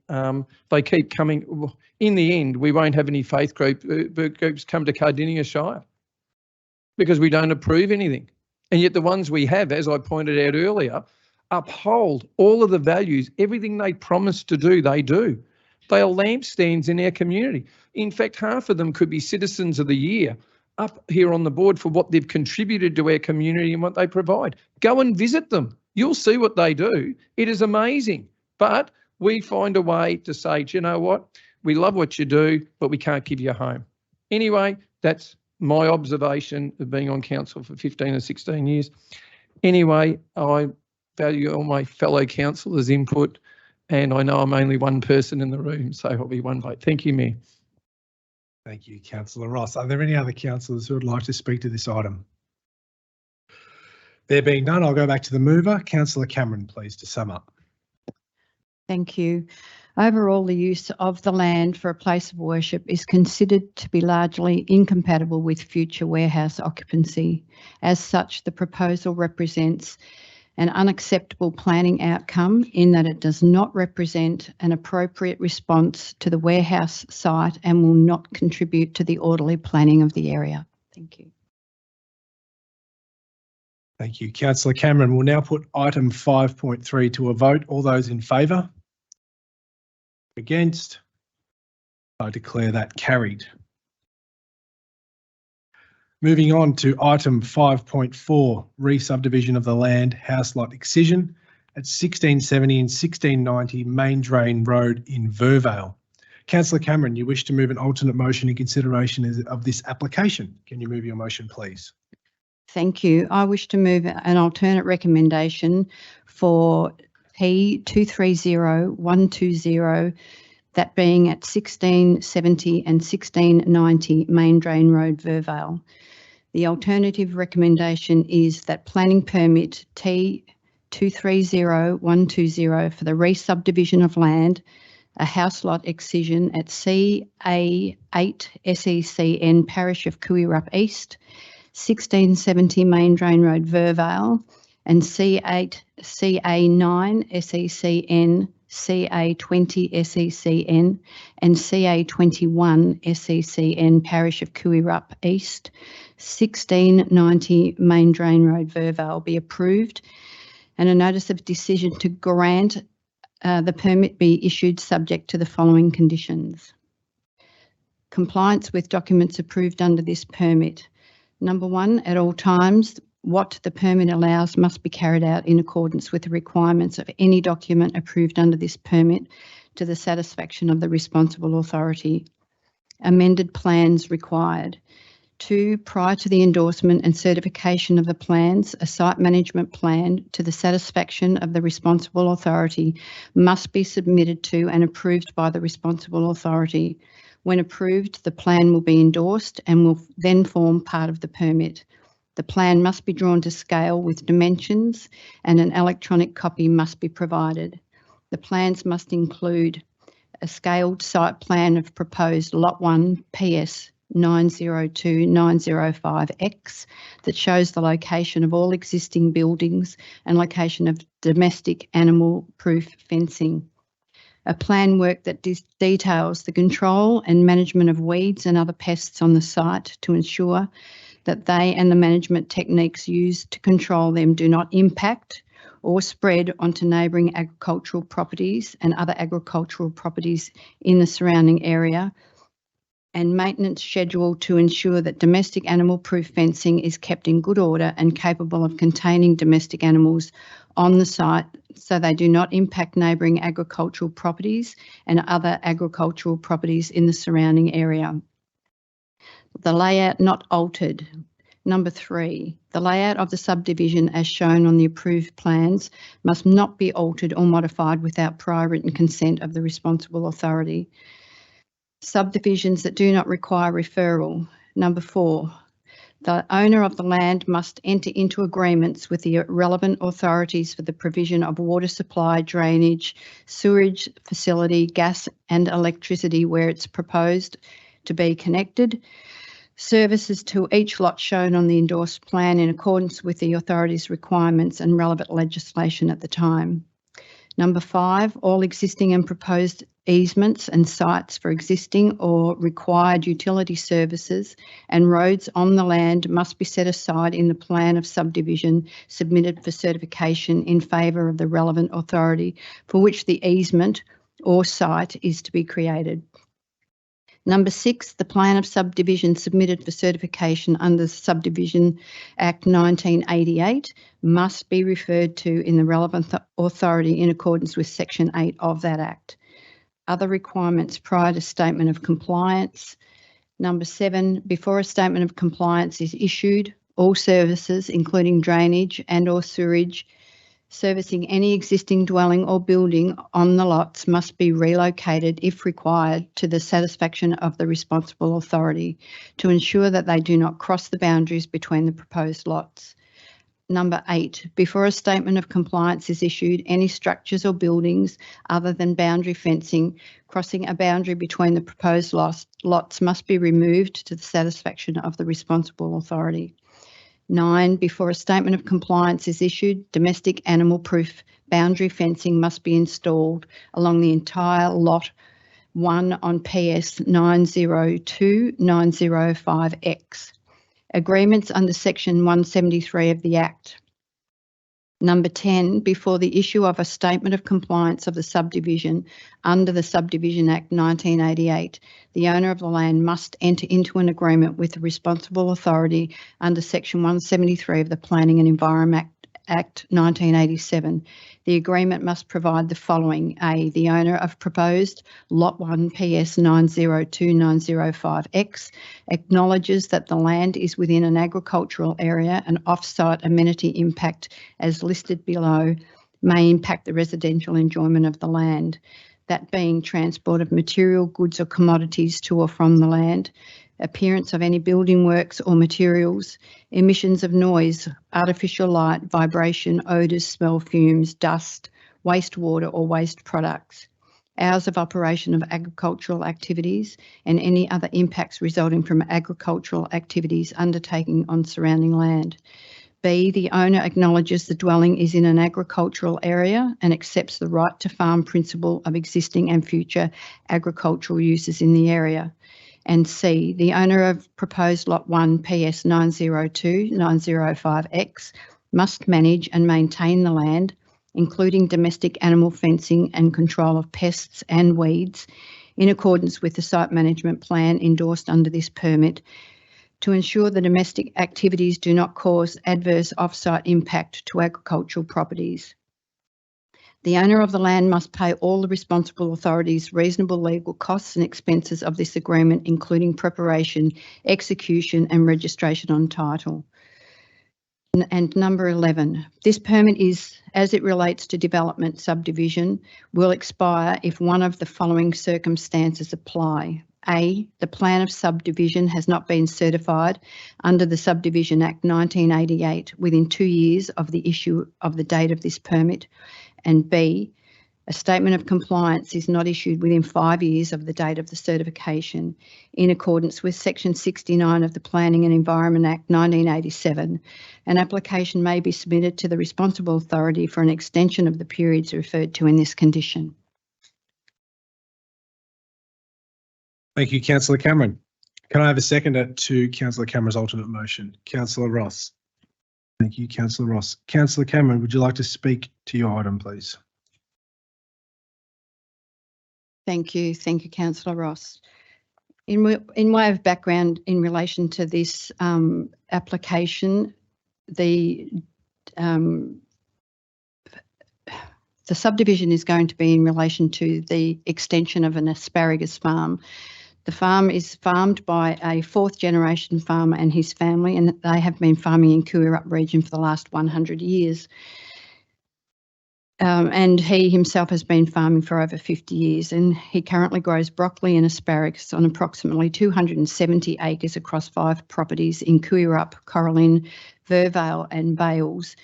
They keep coming. In the end, we won't have any faith groups come to Cardinia Shire because we don't approve anything. And yet the ones we have, as I pointed out earlier, uphold all of the values, everything they promise to do, they do. They are lampstands in our community. In fact, half of them could be Citizens of the Year up here on the board for what they've contributed to our community and what they provide. Go and visit them. You'll see what they do. It is amazing. But we find a way to say, do you know what? We love what you do, but we can't give you a home. Anyway, that's my observation of being on council for 15 or 16 years. Anyway, I value all my fellow councillors' input, and I know I'm only one person in the room, so I'll be one vote. Thank you, Mayor. Thank you, Councillor Ross. Are there any other councillors who would like to speak to this item? There being none, I'll go back to the mover. Councillor Cameron, please, to sum up. Thank you. Overall, the use of the land for a place of worship is considered to be largely incompatible with future warehouse occupancy. As such, the proposal represents an unacceptable planning outcome in that it does not represent an appropriate response to the warehouse site and will not contribute to the orderly planning of the area. Thank you. Thank you. Councillor Cameron will now put item 5.3 to a vote. All those in favour? Against? I declare that carried. Moving on to item 5.4, re-subdivision of the land house lot excision at 1670 and 1690 Main Drain Road in Vervale. Councillor Cameron, you wish to move an alternate motion in consideration of this application. Can you move your motion, please? Thank you. I wish to move an alternate recommendation for P230120, that being at 1670 and 1690 Main Drain Road, Vervale. The alternative recommendation is that planning permit T230120 for the re-subdivision of land, a house lot excision at CA8 SECN Parish of Kuirup East, 1670 Main Drain Road, Vervale, and C8 CA9 SECN CA20 SECN and CA21 SECN Parish of Kuirup East, 1690 Main Drain Road, Vervale be approved, and a notice of decision to grant the permit be issued subject to the following conditions. Compliance with documents approved under this permit. Number 1, at all times, what the permit allows must be carried out in accordance with the requirements of any document approved under this permit to the satisfaction of the responsible authority. Amended plans required. 2, prior to the endorsement and certification of the plans, a site management plan to the satisfaction of the responsible authority must be submitted to and approved by the responsible authority. When approved, the plan will be endorsed and will then form part of the permit. The plan must be drawn to scale with dimensions and an electronic copy must be provided. The plans must include a scaled site plan of proposed Lot 1 PS 902-905X that shows the location of all existing buildings and location of domestic animal-proof fencing. A plan work that details the control and management of weeds and other pests on the site to ensure that they and the management techniques used to control them do not impact or spread onto neighbouring agricultural properties and other agricultural properties in the surrounding area, and maintenance schedule to ensure that domestic animal-proof fencing is kept in good order and capable of containing domestic animals on the site so they do not impact neighbouring agricultural properties and other agricultural properties in the surrounding area. The layout not altered. Number 3, the layout of the subdivision as shown on the approved plans must not be altered or modified without prior written consent of the responsible authority. Subdivisions that do not require referral. Number 4, the owner of the land must enter into agreements with the relevant authorities for the provision of water supply, drainage, sewerage facility, gas and electricity where it's proposed to be connected, services to each lot shown on the endorsed plan in accordance with the authority's requirements and relevant legislation at the time. Number 5, all existing and proposed easements and sites for existing or required utility services and roads on the land must be set aside in the plan of subdivision submitted for certification in favour of the relevant authority for which the easement or site is to be created. Number 6, the plan of subdivision submitted for certification under the Subdivision Act 1988 must be referred to in the relevant authority in accordance with Section 8 of that Act. Other requirements prior to statement of compliance. Number 7, before a statement of compliance is issued, all services, including drainage and or sewerage, servicing any existing dwelling or building on the lots must be relocated if required to the satisfaction of the responsible authority to ensure that they do not cross the boundaries between the proposed lots. Number 8, before a statement of compliance is issued, any structures or buildings other than boundary fencing crossing a boundary between the proposed lots must be removed to the satisfaction of the responsible authority. 9, before a statement of compliance is issued, domestic animal-proof boundary fencing must be installed along the entire Lot 1 on PS 902-905X. Agreements under Section 173 of the Act. Number 10, before the issue of a statement of compliance of the subdivision under the Subdivision Act 1988, the owner of the land must enter into an agreement with the responsible authority under Section 173 of the Planning and Environment Act 1987. The agreement must provide the following. A, the owner of proposed Lot 1 PS 902-905X acknowledges that the land is within an agricultural area and off-site amenity impact as listed below may impact the residential enjoyment of the land, that being transport of material, goods or commodities to or from the land, appearance of any building works or materials, emissions of noise, artificial light, vibration, odours, smell, fumes, dust, wastewater or waste products, hours of operation of agricultural activities and any other impacts resulting from agricultural activities undertaken on surrounding land. B, the owner acknowledges the dwelling is in an agricultural area and accepts the right to farm principle of existing and future agricultural uses in the area. And C, the owner of proposed Lot 1 PS 902-905X must manage and maintain the land, including domestic animal fencing and control of pests and weeds, in accordance with the site management plan endorsed under this permit, to ensure the domestic activities do not cause adverse off-site impact to agricultural properties. The owner of the land must pay all the responsible authorities reasonable legal costs and expenses of this agreement, including preparation, execution and registration on title. And number 11, this permit is, as it relates to development subdivision, will expire if one of the following circumstances apply. A, the plan of subdivision has not been certified under the Subdivision Act 1988 within 2 years of the issue of the date of this permit. And B, a statement of compliance is not issued within 5 years of the date of the certification in accordance with Section 69 of the Planning and Environment Act 1987. An application may be submitted to the responsible authority for an extension of the periods referred to in this condition. Thank you, Councillor Cameron. Can I have a seconder to Councillor Cameron's alternate motion? Councillor Ross. Thank you, Councillor Ross. Councillor Cameron, would you like to speak to your item, please? Thank you, Councillor Ross. In way of background in relation to this application, the subdivision is going to be in relation to the extension of an asparagus farm. The farm is farmed by a 4th generation farmer and his family, and they have been farming in Kooyurup region for the last 100 years. And he himself has been farming for over 50 years, and he currently grows broccoli and asparagus on approximately 270 acres across 5 properties in Kooyurup, Coralin, Vervale and Bales,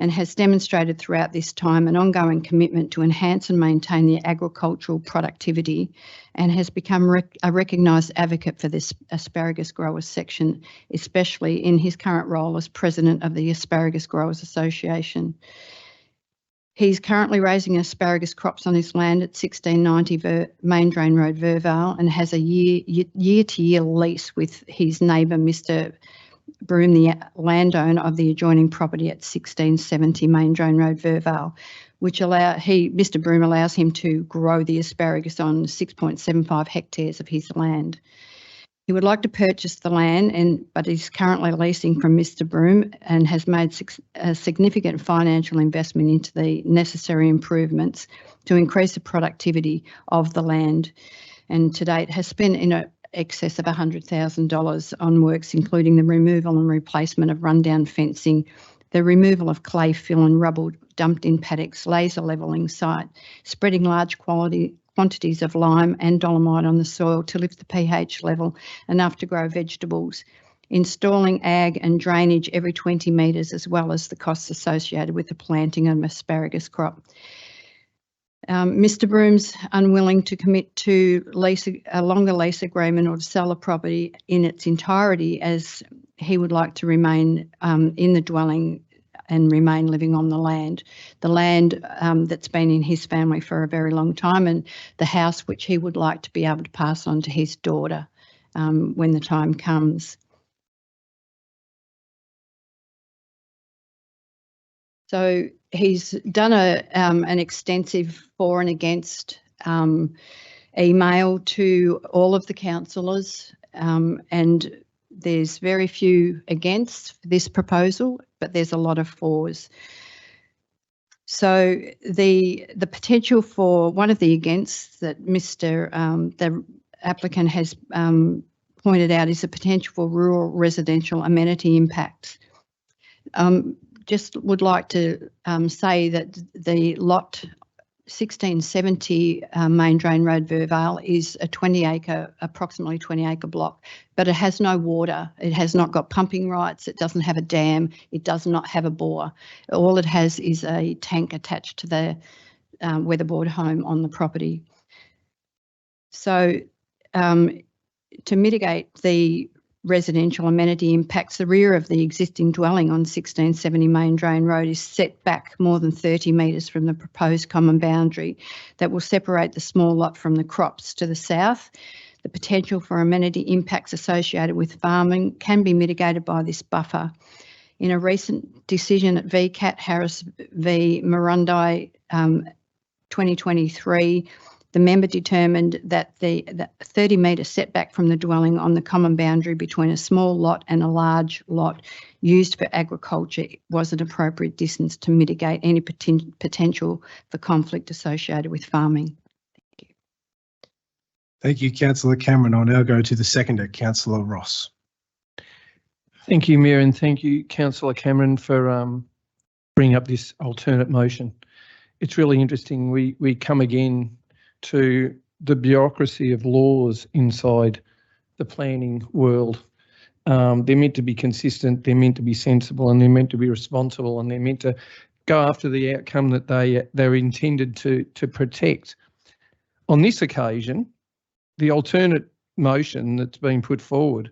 and has demonstrated throughout this time an ongoing commitment to enhance and maintain the agricultural productivity, and has become a recognised advocate for this asparagus growers section, especially in his current role as President of the Asparagus Growers Association. He's currently raising asparagus crops on his land at 1690 Main Drain Road, Vervale, and has a year-to-year lease with his neighbour, Mr Broom, the landowner of the adjoining property at 1670 Main Drain Road, Vervale, which Mr Broom allows him to grow the asparagus on 6.75 hectares of his land. He would like to purchase the land, but is currently leasing from Mr Broom and has made a significant financial investment into the necessary improvements to increase the productivity of the land, and to date has spent in excess of $100,000 on works including the removal and replacement of rundown fencing, the removal of clay fill and rubble dumped in paddocks, laser levelling site, spreading large quantities of lime and dolomite on the soil to lift the pH level enough to grow vegetables, installing ag and drainage every 20 metres, as well as the costs associated with the planting of an asparagus crop. Mr Broom's unwilling to commit to a longer lease agreement or to sell the property in its entirety, as he would like to remain in the dwelling and remain living on the land that's been in his family for a very long time, and the house which he would like to be able to pass on to his daughter when the time comes. So he's done an extensive for and against email to all of the councillors, and there's very few against this proposal, but there's a lot of fors. So the potential for one of the against that the applicant has pointed out is the potential for rural residential amenity impacts. Just would like to say that the lot 1670 Main Drain Road, Vervale is a approximately 20 acre block, but it has no water. It has not got pumping rights. It doesn't have a dam. It does not have a bore. All it has is a tank attached to the weatherboard home on the property. So to mitigate the residential amenity impacts, the rear of the existing dwelling on 1670 Main Drain Road is set back more than 30 metres from the proposed common boundary that will separate the small lot from the crops to the south. The potential for amenity impacts associated with farming can be mitigated by this buffer. In a recent decision at VCAT Harris v Marundi 2023, The member determined that the 30-metre setback from the dwelling on the common boundary between a small lot and a large lot used for agriculture was an appropriate distance to mitigate any potential for conflict associated with farming. Thank you, Councillor Cameron. I'll now go to the seconder, Councillor Ross. Thank you, Mayor, and thank you, Councillor Cameron, for bringing up this alternate motion. It's really interesting. We come again to the bureaucracy of laws inside the planning world. They're meant to be consistent, they're meant to be sensible, and they're meant to be responsible, and they're meant to go after the outcome that they're intended to protect. On this occasion, the alternate motion that's been put forward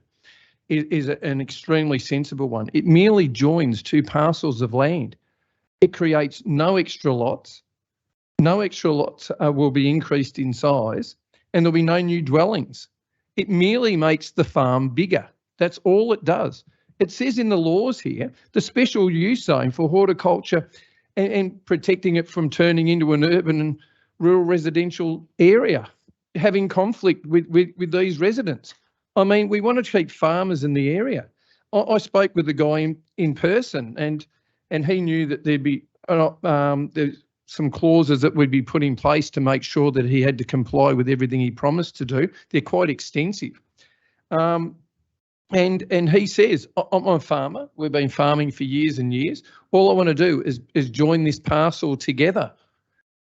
is an extremely sensible one. It merely joins two parcels of land. It creates no extra lots. No extra lots will be increased in size, and there'll be no new dwellings. It merely makes the farm bigger. That's all it does. It says in the laws here, the special use zone for horticulture and protecting it from turning into an urban and rural residential area, having conflict with these residents. I mean, we want to keep farmers in the area. I spoke with the guy in person, and he knew that there'd be there's some clauses that would be put in place to make sure that he had to comply with everything he promised to do. They're quite extensive. And he says, I'm a farmer. We've been farming for years and years. All I want to do is join this parcel together.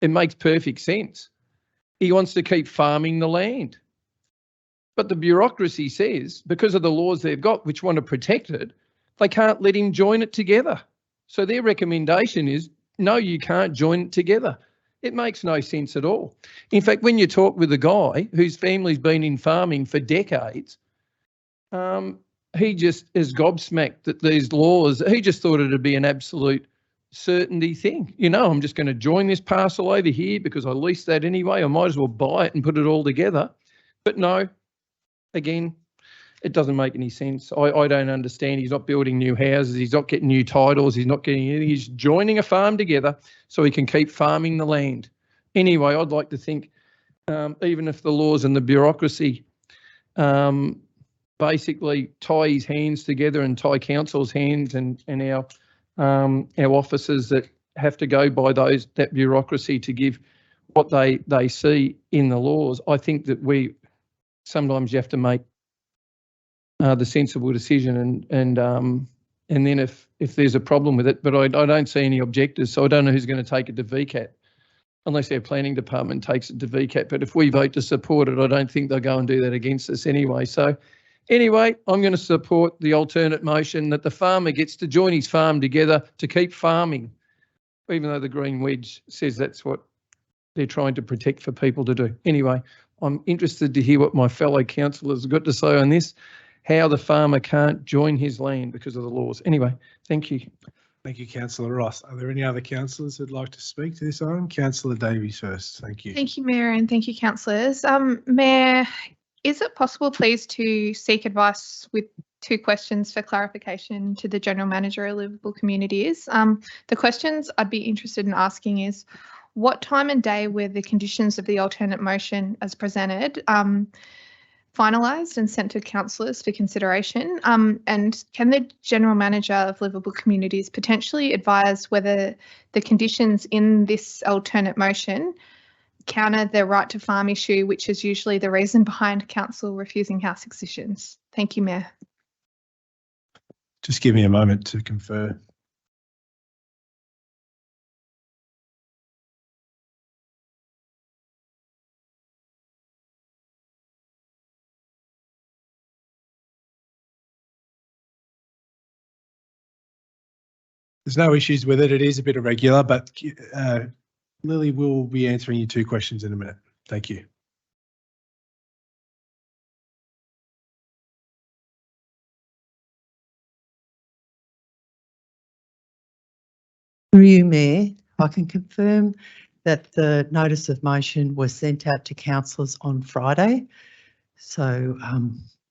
It makes perfect sense. He wants to keep farming the land. But the bureaucracy says, because of the laws they've got, which want to protect it, they can't let him join it together. So their recommendation is, no, you can't join it together. It makes no sense at all. In fact, when you talk with a guy whose family's been in farming for decades, he just is gobsmacked that these laws, he just thought it'd be an absolute certainty thing. You know, I'm just going to join this parcel over here because I leased that anyway. I might as well buy it and put it all together. But no, again, it doesn't make any sense. I don't understand. He's not building new houses. He's not getting new titles. He's not getting anything. He's joining a farm together so he can keep farming the land. Anyway, I'd like to think, even if the laws and the bureaucracy basically tie his hands together and tie council's hands and our officers that have to go by that bureaucracy to give what they see in the laws, I think that sometimes you have to make the sensible decision and then if there's a problem with it, but I don't see any objectors, so I don't know who's going to take it to VCAT unless our planning department takes it to VCAT. But if we vote to support it, I don't think they'll go and do that against us anyway. So anyway, I'm going to support the alternate motion that the farmer gets to join his farm together to keep farming, even though the Green Wedge says that's what they're trying to protect for people to do. Anyway, I'm interested to hear what my fellow councillors have got to say on this, how the farmer can't join his land because of the laws. Anyway, thank you. Thank you, Councillor Ross. Are there any other councillors who'd like to speak to this item? Councillor Davies first. Thank you. Thank you, Mayor, and thank you, councillors. Mayor, is it possible, please, to seek advice with 2 questions for clarification to the General Manager of Livable Communities? The questions I'd be interested in asking is, what time and day were the conditions of the alternate motion as presented finalised and sent to councillors for consideration? And can the General Manager of Livable Communities potentially advise whether the conditions in this alternate motion counter the right to farm issue, which is usually the reason behind council refusing house acquisitions? Thank you, Mayor. Just give me a moment to confer. There's no issues with it. It is a bit irregular, but Lily will be answering you 2 questions in a minute. Thank you. Through you, Mayor, I can confirm that the notice of motion was sent out to councillors on Friday, so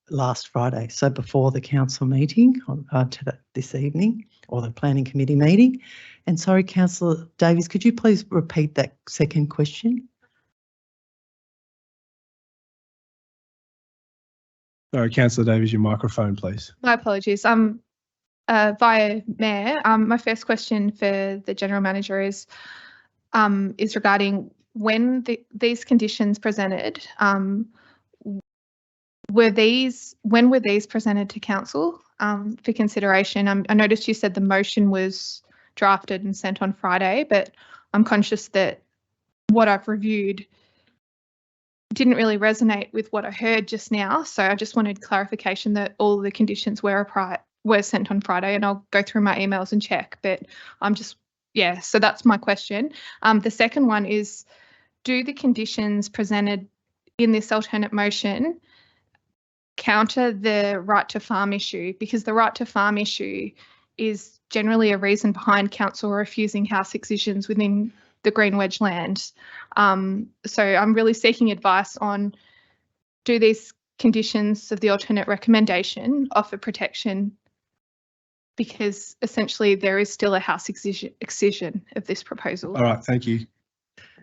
last Friday, so before the council meeting this evening, or the planning committee meeting. And sorry, Councillor Davies, could you please repeat that second question? Sorry, Councillor Davies, your microphone, please. My apologies. Via Mayor, my first question for the General Manager is regarding when these conditions presented. When were these presented to Council for consideration? I noticed you said the motion was drafted and sent on Friday, but I'm conscious that what I've reviewed didn't really resonate with what I heard just now. So I just wanted clarification that all the conditions were sent on Friday, and I'll go through my emails and check, but so that's my question. The second one is, do the conditions presented in this alternate motion counter the right to farm issue? Because the right to farm issue is generally a reason behind council refusing house excisions within the Green Wedge land. So I'm really seeking advice on, do these conditions of the alternate recommendation offer protection? Because essentially there is still a house excision of this proposal. All right, thank you.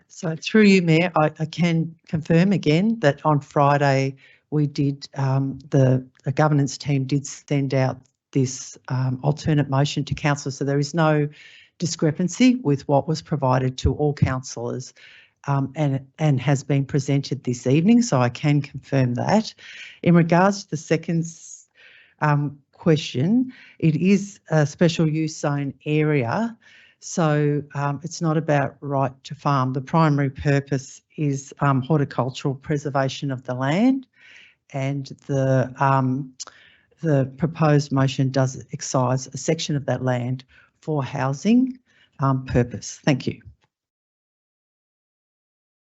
So through you, Mayor, I can confirm again that on Friday we did, the governance team did send out this alternate motion to council. So there is no discrepancy with what was provided to all councillors and has been presented this evening. So I can confirm that. In regards to the second question, it is a special use zone area. So it's not about right to farm. The primary purpose is horticultural preservation of the land, and the proposed motion does excise a section of that land for housing purpose. Thank you.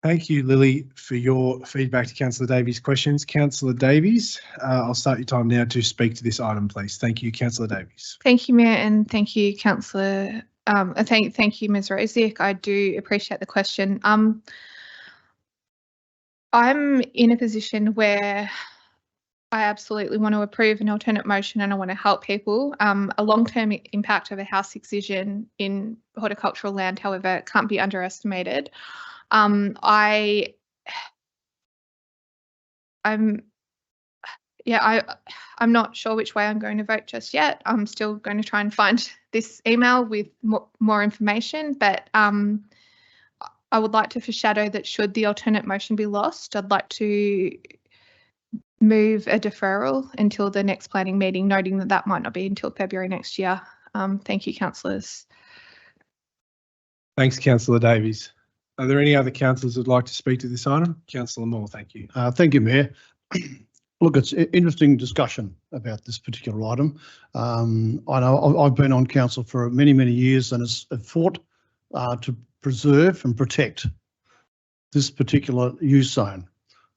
Thank you, Lily, for your feedback to Councillor Davies' questions. Councillor Davies, I'll start your time now to speak to this item, please. Thank you, Councillor Davies. Thank you, Mayor, and thank you, Councillor. Thank you, Ms. Rosiak. I do appreciate the question. I'm in a position where I absolutely want to approve an alternate motion and I want to help people. A long-term impact of a house excision in horticultural land, however, can't be underestimated. I'm not sure which way I'm going to vote just yet. I'm still going to try and find this email with more information, but I would like to foreshadow that should the alternate motion be lost, I'd like to move a deferral until the next planning meeting, noting that that might not be until February next year. Thank you, councillors. Thanks, Councillor Davies. Are there any other councillors who'd like to speak to this item? Councillor Moore, thank you. Thank you, Mayor. Look, it's an interesting discussion about this particular item. I know I've been on council for many, many years and have fought to preserve and protect this particular use zone.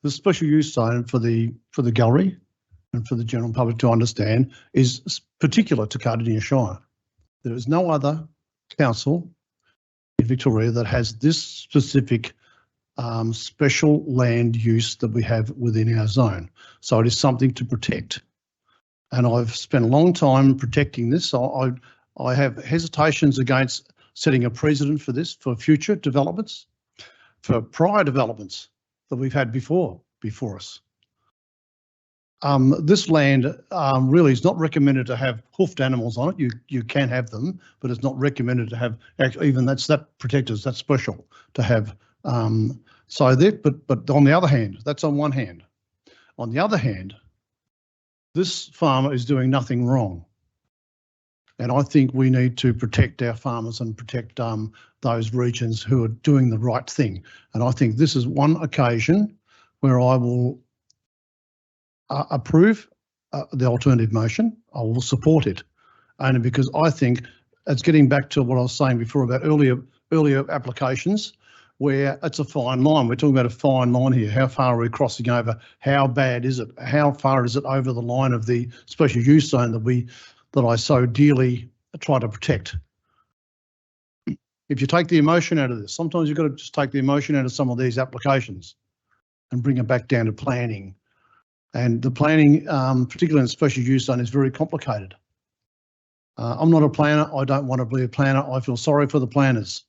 The special use zone for the gallery and for the general public to understand is particular to Cardinia Shire. There is no other council in Victoria that has this specific special land use that we have within our zone. So it is something to protect. And I've spent a long time protecting this. So I have hesitations against setting a precedent for this, for future developments, for prior developments that we've had before us. This land really is not recommended to have hoofed animals on it. You can have them, but it's not recommended to have, even that's special to have. But on the other hand, that's on one hand. On the other hand, this farmer is doing nothing wrong. And I think we need to protect our farmers and protect those regions who are doing the right thing. And I think this is one occasion where I will approve the alternative motion. I will support it, only because I think it's getting back to what I was saying before about earlier applications, where it's a fine line. We're talking about a fine line here. How far are we crossing over? How bad is it? How far is it over the line of the special use zone that I so dearly try to protect? If you take the emotion out of this, sometimes you've got to just take the emotion out of some of these applications and bring it back down to planning. And the planning, particularly in special use zone, is very complicated. I'm not a planner. I don't want to be a planner. I feel sorry for the planners,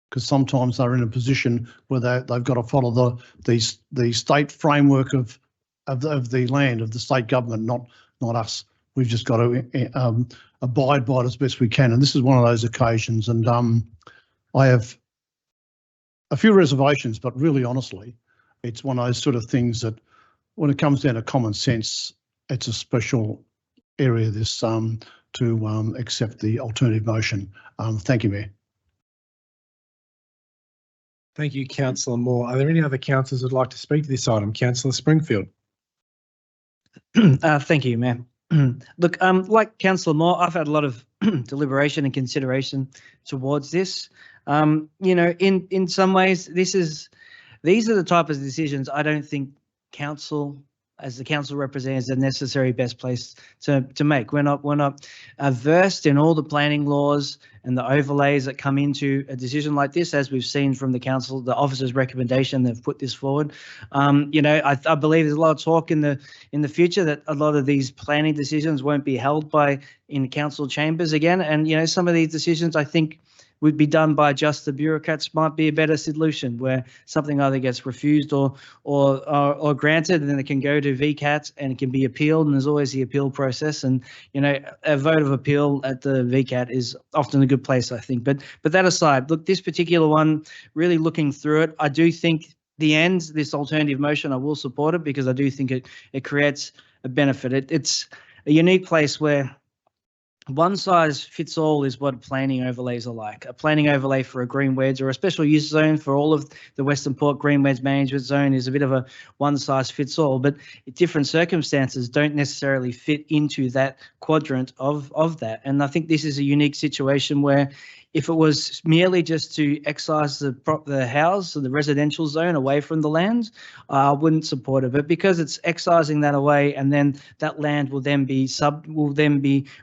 because sometimes they're in a position where they've got to follow the state framework of of the land, of the state government, not us. We've just got to abide by it as best we can. And this is one of those occasions. And I have a few reservations, but really honestly, it's one of those sort of things that when it comes down to common sense, it's a special area, this to accept the alternative motion. Thank you, Mayor. Thank you, Councillor Moore. Are there any other councillors who'd like to speak to this item? Councillor Springfield. Thank you, Mayor. Look, like Councillor Moore, I've had a lot of deliberation and consideration towards this. You know, in some ways, these are the type of decisions I don't think council, as the council represents, the necessary best place to make. We're not versed in all the planning laws and the overlays that come into a decision like this, as we've seen from the council, the officer's recommendation. They've put this forward. You know, I believe there's a lot of talk in the future that a lot of these planning decisions won't be held in council chambers again. And you know, some of these decisions I think would be done by just the bureaucrats might be a better solution, where something either gets refused or granted, and then it can go to VCAT and it can be appealed, and there's always the appeal process. And you know, a vote of appeal at the VCAT is often a good place, I think. But that aside, look, this particular one, really looking through it, I do think this alternative motion, I will support it because I do think it creates a benefit. It's a unique place where one size fits all is what planning overlays are like. A planning overlay for a green wedge or a special use zone for all of the Western Port Green Wedge Management Zone is a bit of a one size fits all, but different circumstances don't necessarily fit into that quadrant of that. And I think this is a unique situation where if it was merely just to excise the house or the residential zone away from the land, I wouldn't support it. But because it's excising that away, and then that land will then be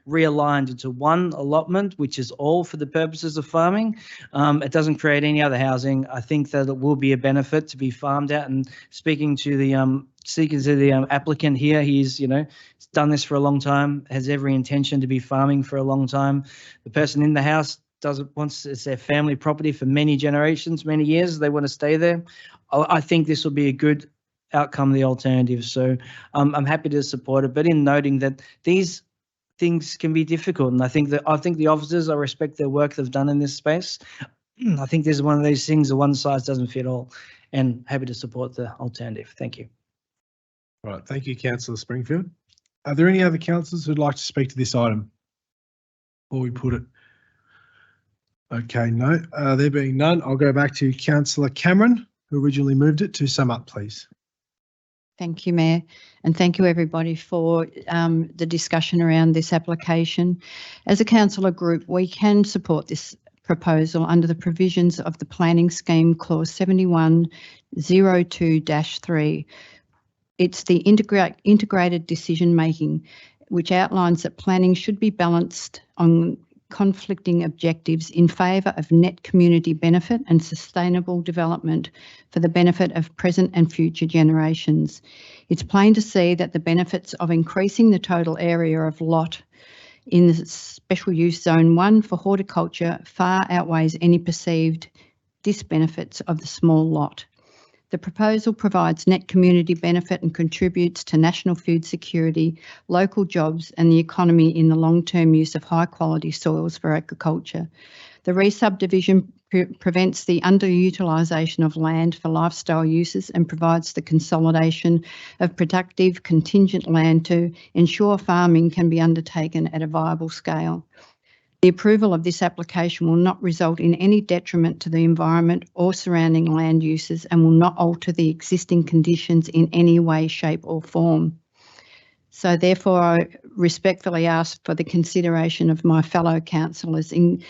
realigned into one allotment, which is all for the purposes of farming. It doesn't create any other housing. I think that it will be a benefit to be farmed out. And speaking to the applicant here, he's done this for a long time, has every intention to be farming for a long time. The person in the house it's their family property for many generations, many years. They want to stay there. I think this will be a good outcome of the alternative. So I'm happy to support it, but in noting that these things can be difficult, and I think the officers, I respect their work they've done in this space. I think this is one of those things that one size doesn't fit all, and happy to support the alternative. Thank you. All right, thank you, Councillor Springfield. Are there any other councillors who'd like to speak to this item before we put it? Okay, no. There being none, I'll go back to Councillor Cameron, who originally moved it, to sum up, please. Thank you, Mayor, and thank you everybody for the discussion around this application. As a councillor group, we can support this proposal under the provisions of the Planning Scheme Clause 7102-3. It's the integrated decision making, which outlines that planning should be balanced on conflicting objectives in favour of net community benefit and sustainable development for the benefit of present and future generations. It's plain to see that the benefits of increasing the total area of lot in the Special Use Zone 1 for horticulture far outweighs any perceived disbenefits of the small lot. The proposal provides net community benefit and contributes to national food security, local jobs and the economy in the long-term use of high-quality soils for agriculture. The re-subdivision prevents the underutilisation of land for lifestyle uses and provides the consolidation of productive contingent land to ensure farming can be undertaken at a viable scale. The approval of this application will not result in any detriment to the environment or surrounding land uses and will not alter the existing conditions in any way, shape or form. So therefore, I respectfully ask for the consideration of my fellow councillors in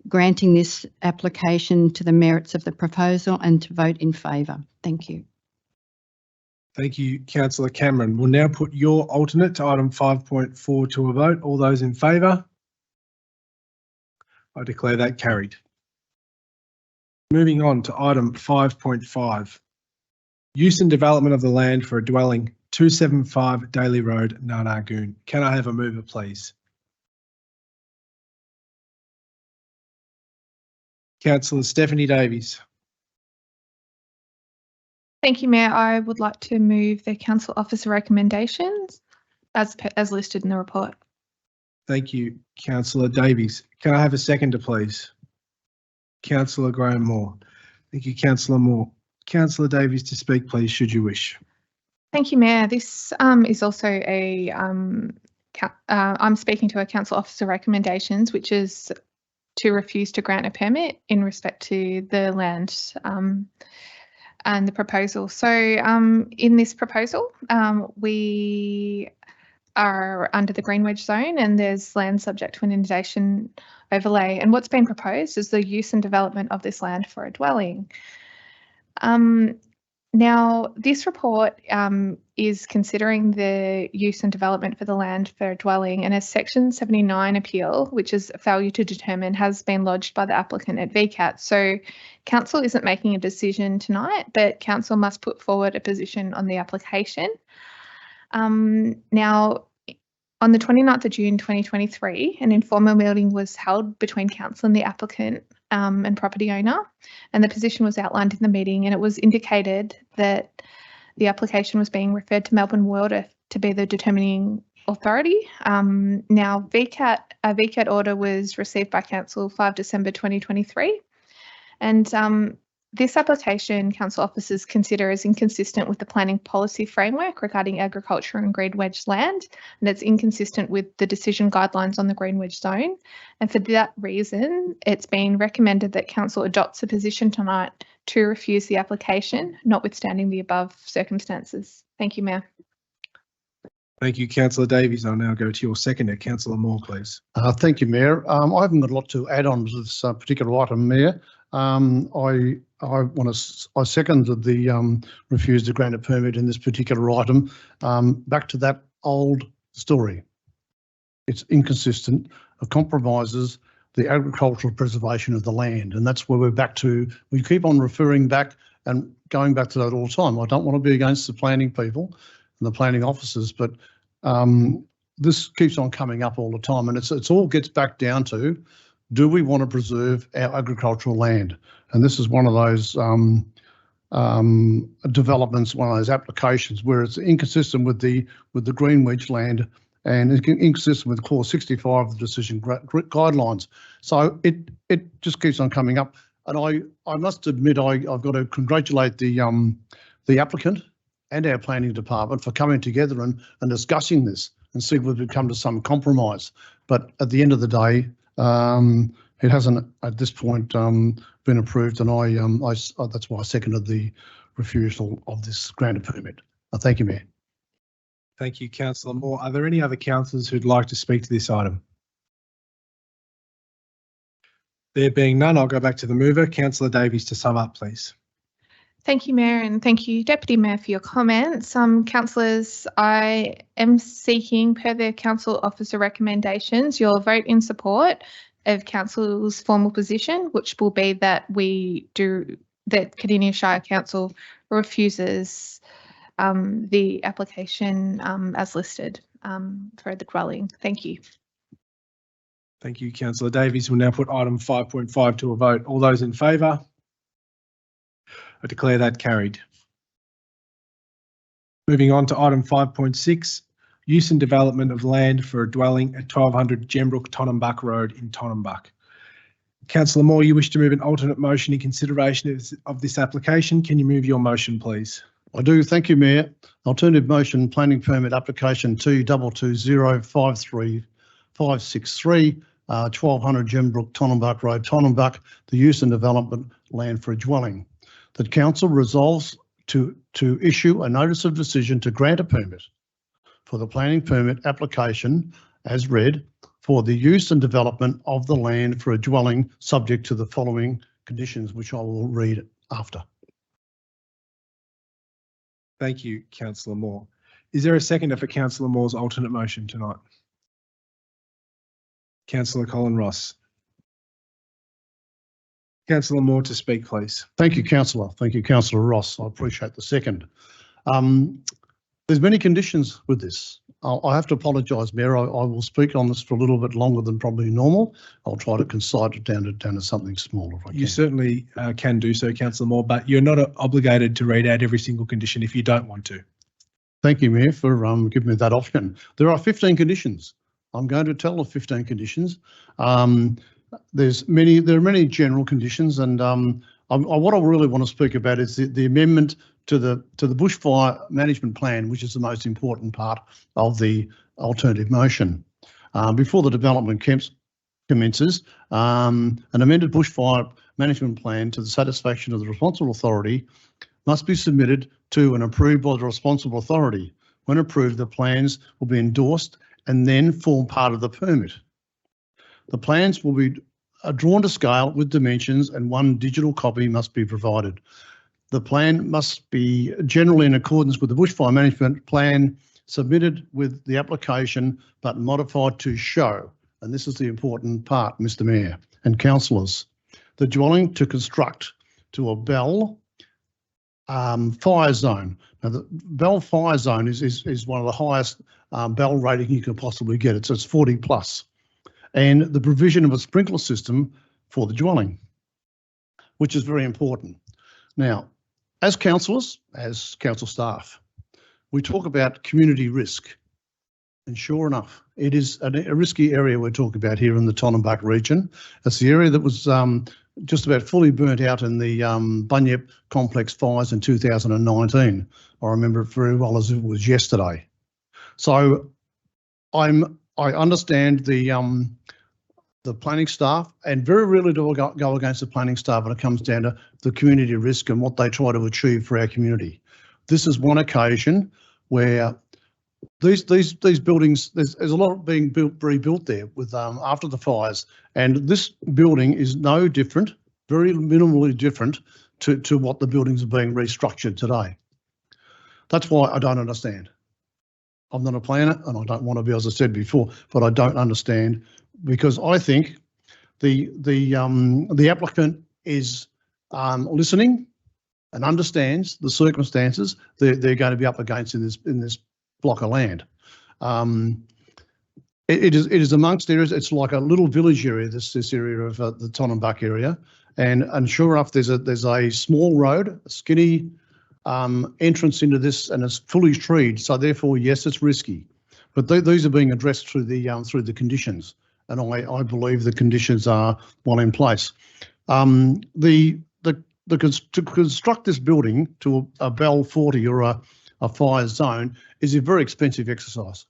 granting this application to the merits of the proposal and to vote in favour. Thank you. Thank you, Councillor Cameron. We'll now put your alternate to item 5.4 to a vote. All those in favour? I declare that carried. Moving on to item 5.5. Use and development of the land for a dwelling, 275 Daly Road, Narnagoon. Can I have a mover, please? Councillor Stephanie Davies. Thank you, Mayor. I would like to move the council officer recommendations as listed in the report. Thank you, Councillor Davies. Can I have a seconder, please? Councillor Graham Moore. Thank you, Councillor Moore. Councillor Davies to speak, please, should you wish. Thank you, Mayor. This is also a, I'm speaking to a council officer recommendations, which is to refuse to grant a permit in respect to the land and the proposal. So in this proposal, we are under the green wedge zone and there's land subject to an inundation overlay. And what's been proposed is the use and development of this land for a dwelling. Now, this report is considering the use and development for the land for a dwelling, and a Section 79 appeal, which is a failure to determine, has been lodged by the applicant at VCAT. So council isn't making a decision tonight, but council must put forward a position on the application. Now, on the 29th of June 2023, an informal meeting was held between council and the applicant and property owner, and the position was outlined in the meeting, and it was indicated that the application was being referred to Melbourne Water to be the determining authority. Now, a VCAT order was received by council 5 December 2023, and this application council officers consider is inconsistent with the planning policy framework regarding agriculture and green wedge land, and it's inconsistent with the decision guidelines on the green wedge zone. And for that reason, it's been recommended that council adopts a position tonight to refuse the application, notwithstanding the above circumstances. Thank you, Mayor. Thank you, Councillor Davies. I'll now go to your seconder, Councillor Moore, please. Thank you, Mayor. I haven't got a lot to add on to this particular item, Mayor. I seconded the refuse to grant a permit in this particular item. Back to that old story. It's inconsistent. It compromises the agricultural preservation of the land, and that's where we're back to. We keep on referring back and going back to that all the time. I don't want to be against the planning people and the planning officers, but this keeps on coming up all the time, and it's all gets back down to, do we want to preserve our agricultural land? And this is one of those developments, one of those applications where it's inconsistent with the green wedge land, and it's inconsistent with clause 65 of the decision guidelines. So it just keeps on coming up. And I must admit, I've got to congratulate the applicant and our planning department for coming together and discussing this and see if we can come to some compromise. But at the end of the day, it hasn't at this point been approved, and that's why I seconded the refusal of this granted permit. Thank you, Mayor. Thank you, Councillor Moore. Are there any other councillors who'd like to speak to this item? There being none, I'll go back to the mover. Councillor Davies to sum up, please. Thank you, Mayor, and thank you, Deputy Mayor, for your comments. Councillors, I am seeking, per the council officer recommendations, your vote in support of council's formal position, which will be that that Cardinia Shire Council refuses the application as listed for the dwelling. Thank you. Thank you, Councillor Davies. We'll now put item 5.5 to a vote. All those in favour? I declare that carried. Moving on to item 5.6, use and development of land for a dwelling at 1200 Gembrook Tonnenbach Road in Tonnenbach. Councillor Moore, you wish to move an alternate motion in consideration of this application. Can you move your motion, please? I do. Thank you, Mayor. Alternative motion, planning permit application 222053563, 1200 Gembrook Tonnenbach Road, Tonnenbach, the use and development land for a dwelling. That council resolves to issue a notice of decision to grant a permit for the planning permit application as read for the use and development of the land for a dwelling subject to the following conditions, which I will read after. Thank you, Councillor Moore. Is there a seconder for Councillor Moore's alternate motion tonight? Councillor Colin Ross. Councillor Moore to speak, please. Thank you, Councillor. Thank you, Councillor Ross. I appreciate the second. There's many conditions with this. I have to apologise, Mayor. I will speak on this for a little bit longer than probably normal. I'll try to concise it down to something smaller if I can. You certainly can do so, Councillor Moore, but you're not obligated to read out every single condition if you don't want to. Thank you, Mayor, for giving me that option. There are 15 conditions. I'm going to tell the 15 conditions. There are many general conditions, and what I really want to speak about is the amendment to the bushfire management plan, which is the most important part of the alternative motion. Before the development commences, an amended bushfire management plan to the satisfaction of the responsible authority must be submitted to and approved by the responsible authority. When approved, the plans will be endorsed and then form part of the permit. The plans will be drawn to scale with dimensions, and one digital copy must be provided. The plan must be generally in accordance with the bushfire management plan submitted with the application, but modified to show, and this is the important part, Mr. Mayor and councillors, the dwelling to construct to a Bell fire zone. Now, the Bell fire zone is one of the highest Bell rating you can possibly get. It's 40 plus. And the provision of a sprinkler system for the dwelling, which is very important. Now, as councillors, as council staff, we talk about community risk. And sure enough, it is a risky area we're talking about here in the Tonnenbach region. It's the area that was just about fully burnt out in the Bunyip complex fires in 2019. I remember it very well as if it was yesterday. So I understand the planning staff, and very rarely do I go against the planning staff when it comes down to the community risk and what they try to achieve for our community. This is one occasion where these buildings, there's a lot being rebuilt there with after the fires, and this building is no different, very minimally different to what the buildings are being restructured today. That's why I don't understand. I'm not a planner, and I don't want to be, as I said before, but I don't understand, because I think the applicant is listening and understands the circumstances they're going to be up against in this block of land. It is amongst areas. It's like a little village area. This area of the Tonnenbach area, and sure enough, there's a small road, a skinny entrance into this, and it's fully treed. So therefore, yes, it's risky, but these are being addressed through the conditions, and I believe the conditions are well in place. To construct this building to a Bell 40 or a fire zone is a very expensive exercise.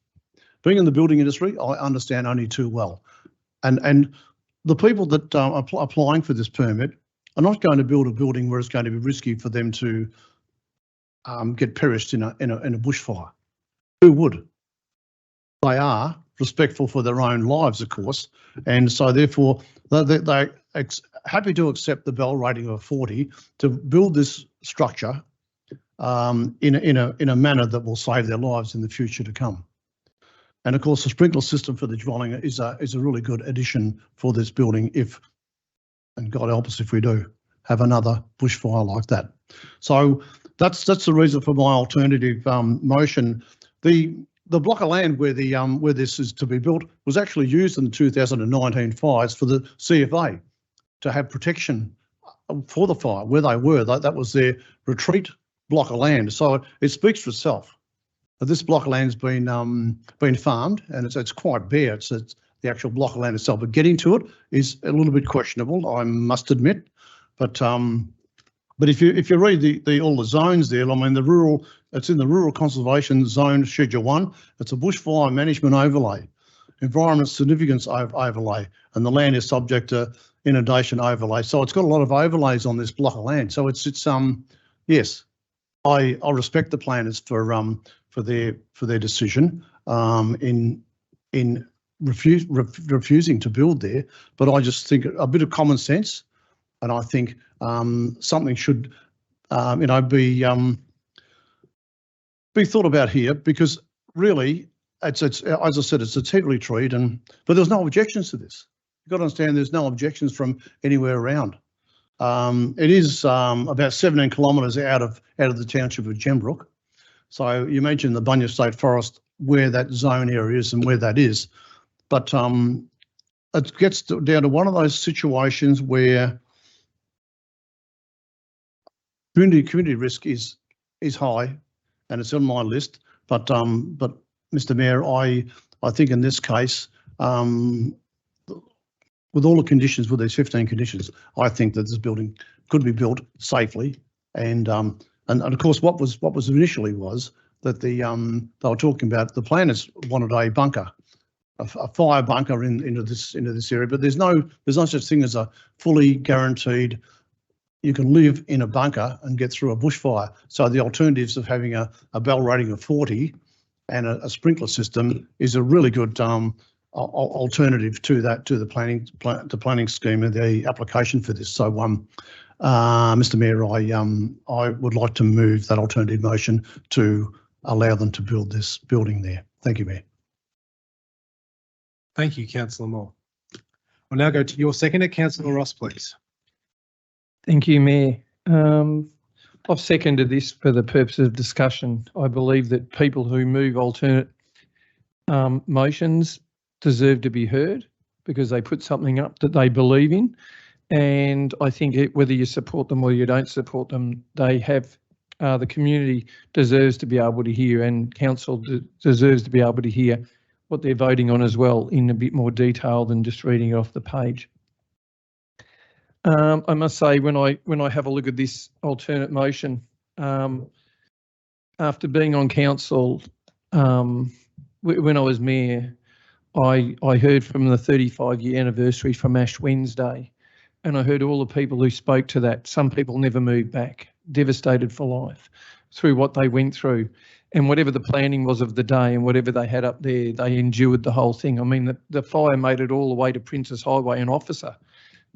Being in the building industry, I understand only too well, and the people that are applying for this permit are not going to build a building where it's going to be risky for them to get perished in a bushfire. Who would? They are respectful for their own lives, of course, and so therefore they're happy to accept the Bell rating of 40 to build this structure in a manner that will save their lives in the future to come. And of course, the sprinkler system for the dwelling is a really good addition for this building if, and God help us if we do, have another bushfire like that. So that's the reason for my alternative motion. The block of land where this is to be built was actually used in the 2019 fires for the CFA to have protection for the fire where they were. That was their retreat block of land. So it speaks for itself. But this block of land's been farmed, and it's quite bare. It's the actual block of land itself, but getting to it is a little bit questionable, I must admit. But if you read all the zones there, I mean it's in the Rural Conservation Zone Schedule 1. It's a bushfire management overlay, environment significance overlay, and the land is subject to inundation overlay. So it's got a lot of overlays on this block of land. So it's yes, I respect the planners for their decision in refusing to build there, but I just think a bit of common sense, and I think something should be thought about here, because really it's as I said, it's heavily treed, but there's no objections to this. You've got to understand there's no objections from anywhere around. It is about 17 kilometres out of the township of Gembrook. So you mentioned the Bunyip State Forest where that zone area is and where that is. But it gets down to one of those situations where community risk is high, and it's on my list. But Mr. Mayor, I think in this case, with all the conditions, with these 15 conditions, I think that this building could be built safely. And of course, what was initially was that they were talking about, the planners wanted a bunker, a fire bunker into this area, but there's no such thing as a fully guaranteed. You can live in a bunker and get through a bushfire. So the alternatives of having a bell rating of 40 and a sprinkler system is a really good alternative to that, to the planning scheme and the application for this. So, Mr. Mayor, I would like to move that alternative motion to allow them to build this building there. Thank you, Mayor. Thank you, Councillor Moore. We'll now go to your seconder, Councillor Ross, please. Thank you, Mayor. I've seconded this for the purpose of discussion. I believe that people who move alternate motions deserve to be heard because they put something up that they believe in. And I think whether you support them or you don't support them, they have, the community deserves to be able to hear, and council deserves to be able to hear what they're voting on as well in a bit more detail than just reading it off the page. I must say, when I have a look at this alternate motion, after being on council, when I was mayor, I heard from the 35-year anniversary from Ash Wednesday, and I heard all the people who spoke to that. Some people never moved back, devastated for life through what they went through. And whatever the planning was of the day and whatever they had up there, they endured the whole thing. I mean, the fire made it all the way to Princess Highway and Officer,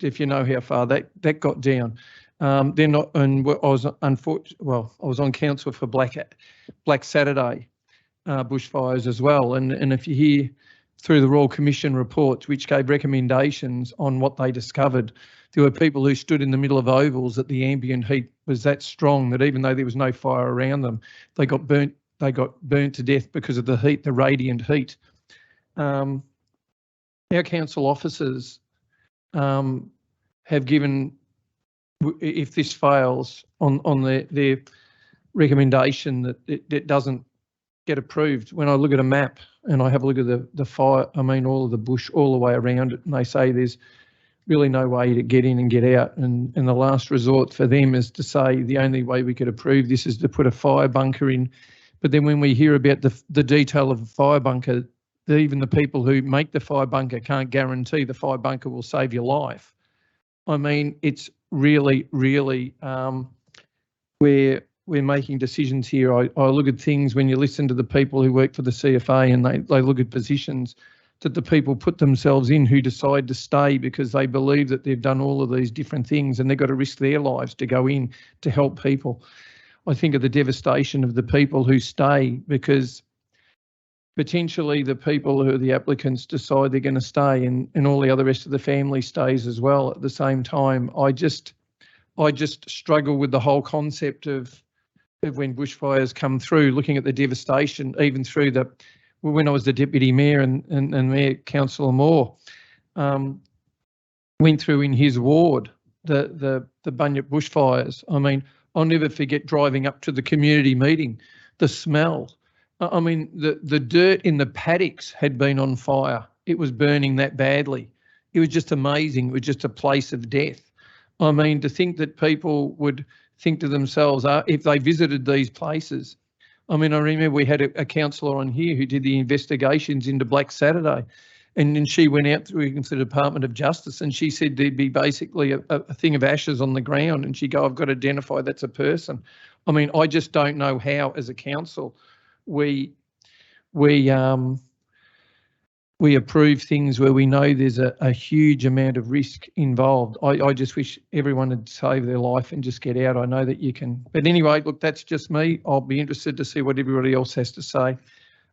if you know how far that got down. They're not, and I was I was on council for Black Saturday bushfires as well. And if you hear through the Royal Commission reports, which gave recommendations on what they discovered, there were people who stood in the middle of ovals that the ambient heat was that strong that even though there was no fire around them, they got burnt to death because of the heat, the radiant heat. Our council officers have given, if this fails on their recommendation, that it doesn't get approved. When I look at a map and I have a look at the fire, I mean all of the bush all the way around it, and they say there's really no way to get in and get out. And the last resort for them is to say the only way we could approve this is to put a fire bunker in. But then when we hear about the detail of a fire bunker, even the people who make the fire bunker can't guarantee the fire bunker will save your life. I mean, it's really, really, we're making decisions here. I look at things when you listen to the people who work for the CFA and they look at positions that the people put themselves in who decide to stay because they believe that they've done all of these different things and they've got to risk their lives to go in to help people. I think of the devastation of the people who stay because potentially the people who are the applicants decide they're going to stay and all the other rest of the family stays as well at the same time. I just struggle with the whole concept of when bushfires come through, looking at the devastation, even through when I was the deputy mayor and Mayor Councillor Moore went through in his ward, the Bunyip bushfires. I mean, I'll never forget driving up to the community meeting, the smell. I mean, the dirt in the paddocks had been on fire. It was burning that badly. It was just amazing. It was just a place of death. I mean, to think that people would think to themselves, if they visited these places. I mean, I remember we had a councillor on here who did the investigations into Black Saturday, and then she went out through the Department of Justice and she said there'd be basically a thing of ashes on the ground, and she'd go, I've got to identify that's a person. I mean, I just don't know how, as a council, we approve things where we know there's a huge amount of risk involved. I just wish everyone had saved their life and just get out. I know that you can. But anyway, look, that's just me. I'll be interested to see what everybody else has to say.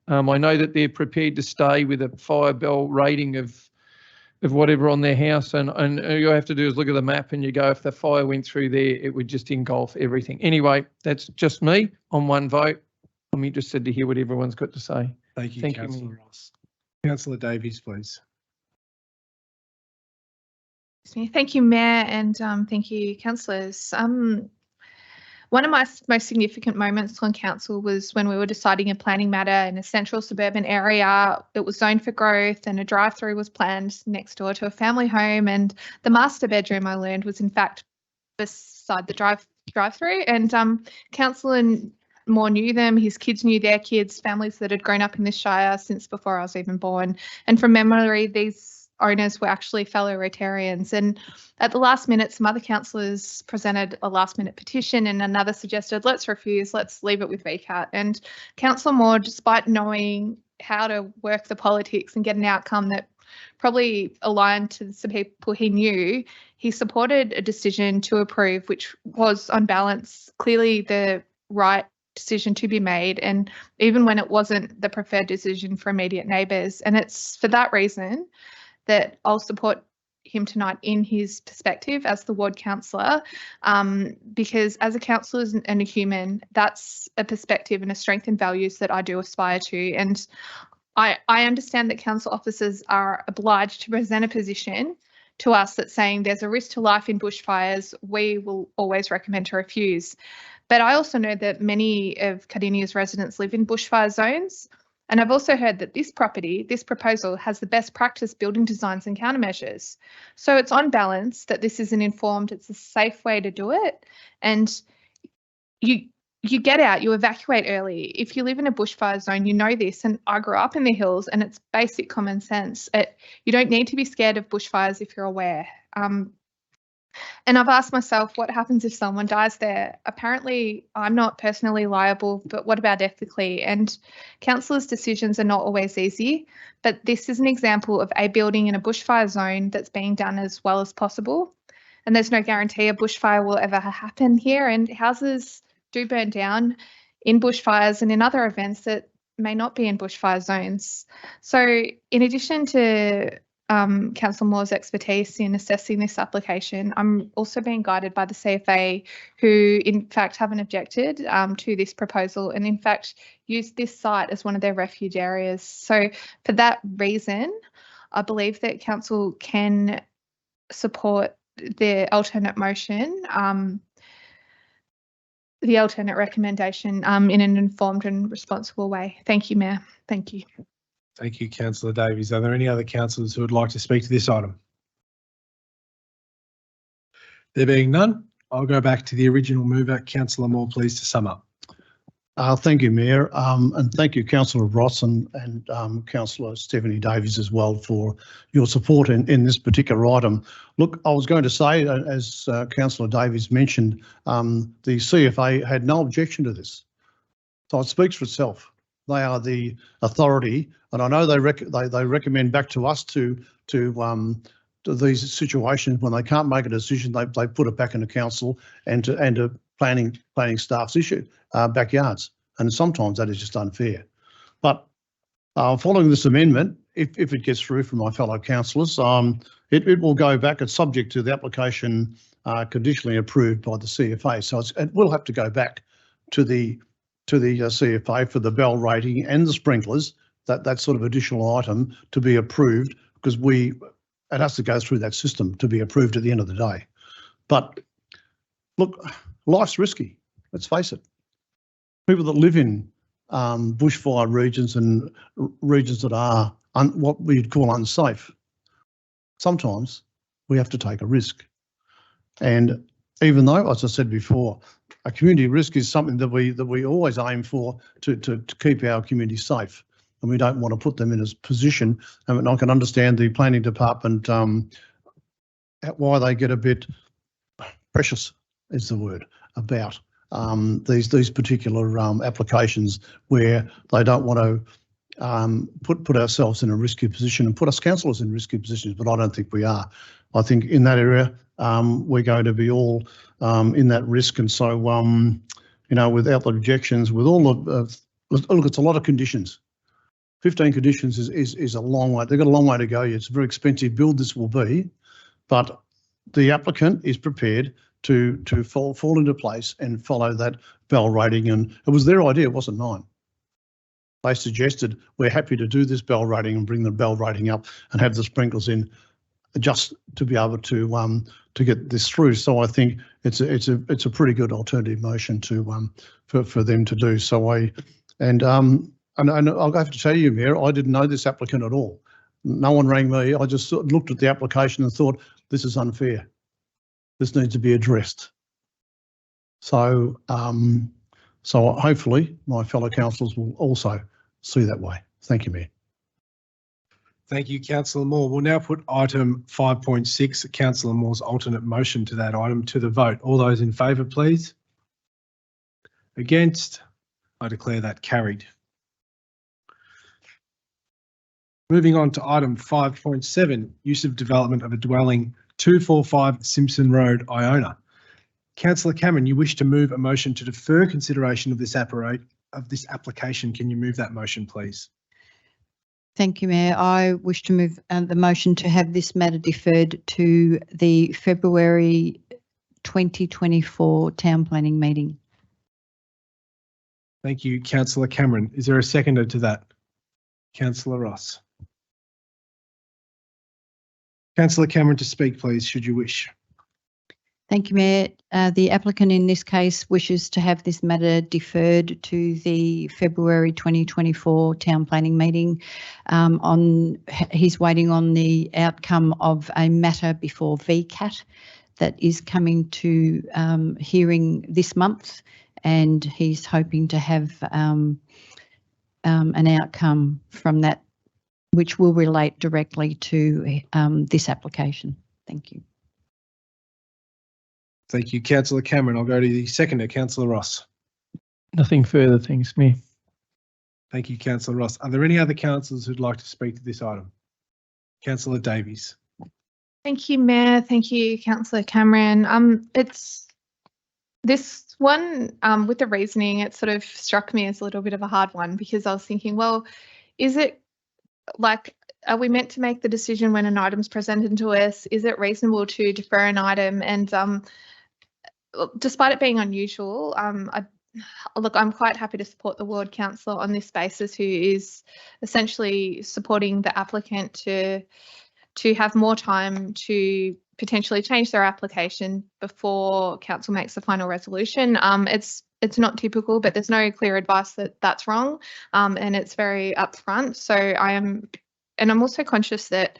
I know that they're prepared to stay with a fire bell rating of whatever on their house. And all you have to do is look at the map and you go, if the fire went through there, it would just engulf everything. Anyway, that's just me on one vote. I'm interested to hear what everyone's got to say. Thank you, Thank you, Councillor Mayor. Ross. Councillor Davies, please. Thank you, Mayor, and thank you, councillors. One of my most significant moments on council was when we were deciding a planning matter in a central suburban area. It was zoned for growth and a drive-through was planned next door to a family home, and the master bedroom, I learned, was in fact beside the drive-through. And Councillor Moore knew them, his kids knew their kids, families that had grown up in this Shire since before I was even born. And from memory, these owners were actually fellow Rotarians. And at the last minute, some other councillors presented a last minute petition and another suggested, let's refuse, let's leave it with VCAT. And Councillor Moore, despite knowing how to work the politics and get an outcome that probably aligned to some people he knew, he supported a decision to approve, which was on balance clearly the right decision to be made, and even when it wasn't the preferred decision for immediate neighbours. And it's for that reason that I'll support him tonight in his perspective as the ward councillor, because as a councillor and a human, that's a perspective and a strength and values that I do aspire to. And I understand that council officers are obliged to present a position to us that's saying there's a risk to life in bushfires. We will always recommend to refuse. But I also know that many of Cardinia's residents live in bushfire zones. And I've also heard that this proposal has the best practice building designs and countermeasures. So it's on balance that this is an informed, it's a safe way to do it. And you get out, you evacuate early. If you live in a bushfire zone, you know this. And I grew up in the hills and it's basic common sense. You don't need to be scared of bushfires if you're aware. And I've asked myself, what happens if someone dies there? Apparently, I'm not personally liable, but what about ethically? And councillors' decisions are not always easy, but this is an example of a building in a bushfire zone that's being done as well as possible. And there's no guarantee a bushfire will ever happen here, and houses do burn down in bushfires and in other events that may not be in bushfire zones. So in addition to Councillor Moore's expertise in assessing this application, I'm also being guided by the CFA, who in fact haven't objected to this proposal and in fact used this site as one of their refuge areas. So for that reason, I believe that council can support the alternate motion, the alternate recommendation in an informed and responsible way. Thank you, Mayor. Thank you. Thank you, Councillor Davies. Are there any other councillors who would like to speak to this item? There being none, I'll go back to the original mover. Councillor Moore, please, to sum up. Thank you, Mayor, and thank you, Councillor Ross and Councillor Stephanie Davies as well for your support in this particular item. Look, I was going to say, as Councillor Davies mentioned, the CFA had no objection to this, so it speaks for itself. They are the authority, and I know they recommend back to us to these situations when they can't make a decision, they put it back into council and to planning staff's issue backyards, and sometimes that is just unfair. But following this amendment, if it gets through from my fellow councillors, it will go back. It's subject to the application conditionally approved by the CFA, so it will have to go back to the CFA for the bell rating and the sprinklers, that sort of additional item to be approved, because it has to go through that system to be approved at the end of the day. But look, life's risky, let's face it. People that live in bushfire regions and regions that are what we'd call unsafe, sometimes we have to take a risk. And even though, as I said before, a community risk is something that we always aim for to keep our community safe, and we don't want to put them in a position. And I can understand the planning department why they get a bit precious, is the word, about these particular applications where they don't want to put ourselves in a risky position and put us councillors in risky positions. But I don't think we are. I think in that area we're going to be all in that risk, and so without the objections, with all of look, it's a lot of conditions. 15 conditions is a long way. They've got a long way to go. It's a very expensive build this will be, but the applicant is prepared to fall into place and follow that bell rating, and it was their idea, it wasn't mine. they suggested we're happy to do this bell rating and bring the bell rating up and have the sprinklers in just to be able to get this through. So I think it's a pretty good alternative motion to for them to do. So and I'll have to tell you, Mayor, I didn't know this applicant at all. No one rang me. I just looked at the application and thought, this is unfair. This needs to be addressed. So so hopefully my fellow councillors will also see that way. Thank you, Mayor. Thank you, Councillor Moore. We'll now put item 5.6, Councillor Moore's alternate motion to that item, to the vote. All those in favour, please. Against? I declare that carried. Moving on to item 5.7, use of development of a dwelling 245 Simpson Road, Iona. Councillor Cameron, you wish to move a motion to defer consideration of this application. Can you move that motion, please? Thank you, Mayor. I wish to move the motion to have this matter deferred to the February 2024 Town Planning meeting. Thank you, Councillor Cameron. Is there a seconder to that? Councillor Ross. Councillor Cameron to speak, please, should you wish. Thank you, Mayor. The applicant in this case wishes to have this matter deferred to the February 2024 Town Planning meeting. He's waiting on the outcome of a matter before VCAT that is coming to hearing this month, and he's hoping to have an outcome from that which will relate directly to this application. Thank you. Thank you, Councillor Cameron. I'll go to the seconder, Councillor Ross. Nothing further, thanks, Mayor. Thank you, Councillor Ross. Are there any other councillors who'd like to speak to this item? Councillor Davies. Thank you, Mayor. Thank you, Councillor Cameron. It's this one with the reasoning, it sort of struck me as a little bit of a hard one, because I was thinking, well, is it like, are we meant to make the decision when an item's presented to us? Is it reasonable to defer an item? And despite it being unusual, I'm quite happy to support the ward councillor on this basis, who is essentially supporting the applicant to have more time to potentially change their application before council makes the final resolution. It's not typical, but there's no clear advice that that's wrong, and it's very upfront. So I'm also conscious that,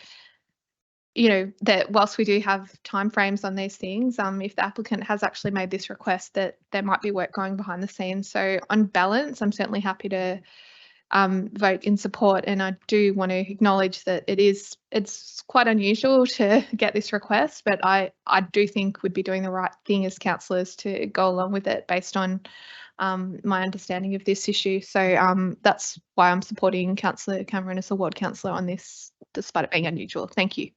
you know, that whilst we do have timeframes on these things, if the applicant has actually made this request, that there might be work going behind the scenes. So on balance, I'm certainly happy to vote in support, and I do want to acknowledge that it's quite unusual to get this request, but I do think we'd be doing the right thing as councillors to go along with it based on my understanding of this issue. So that's why I'm supporting Councillor Cameron as a ward councillor on this, despite it being unusual. Thank you.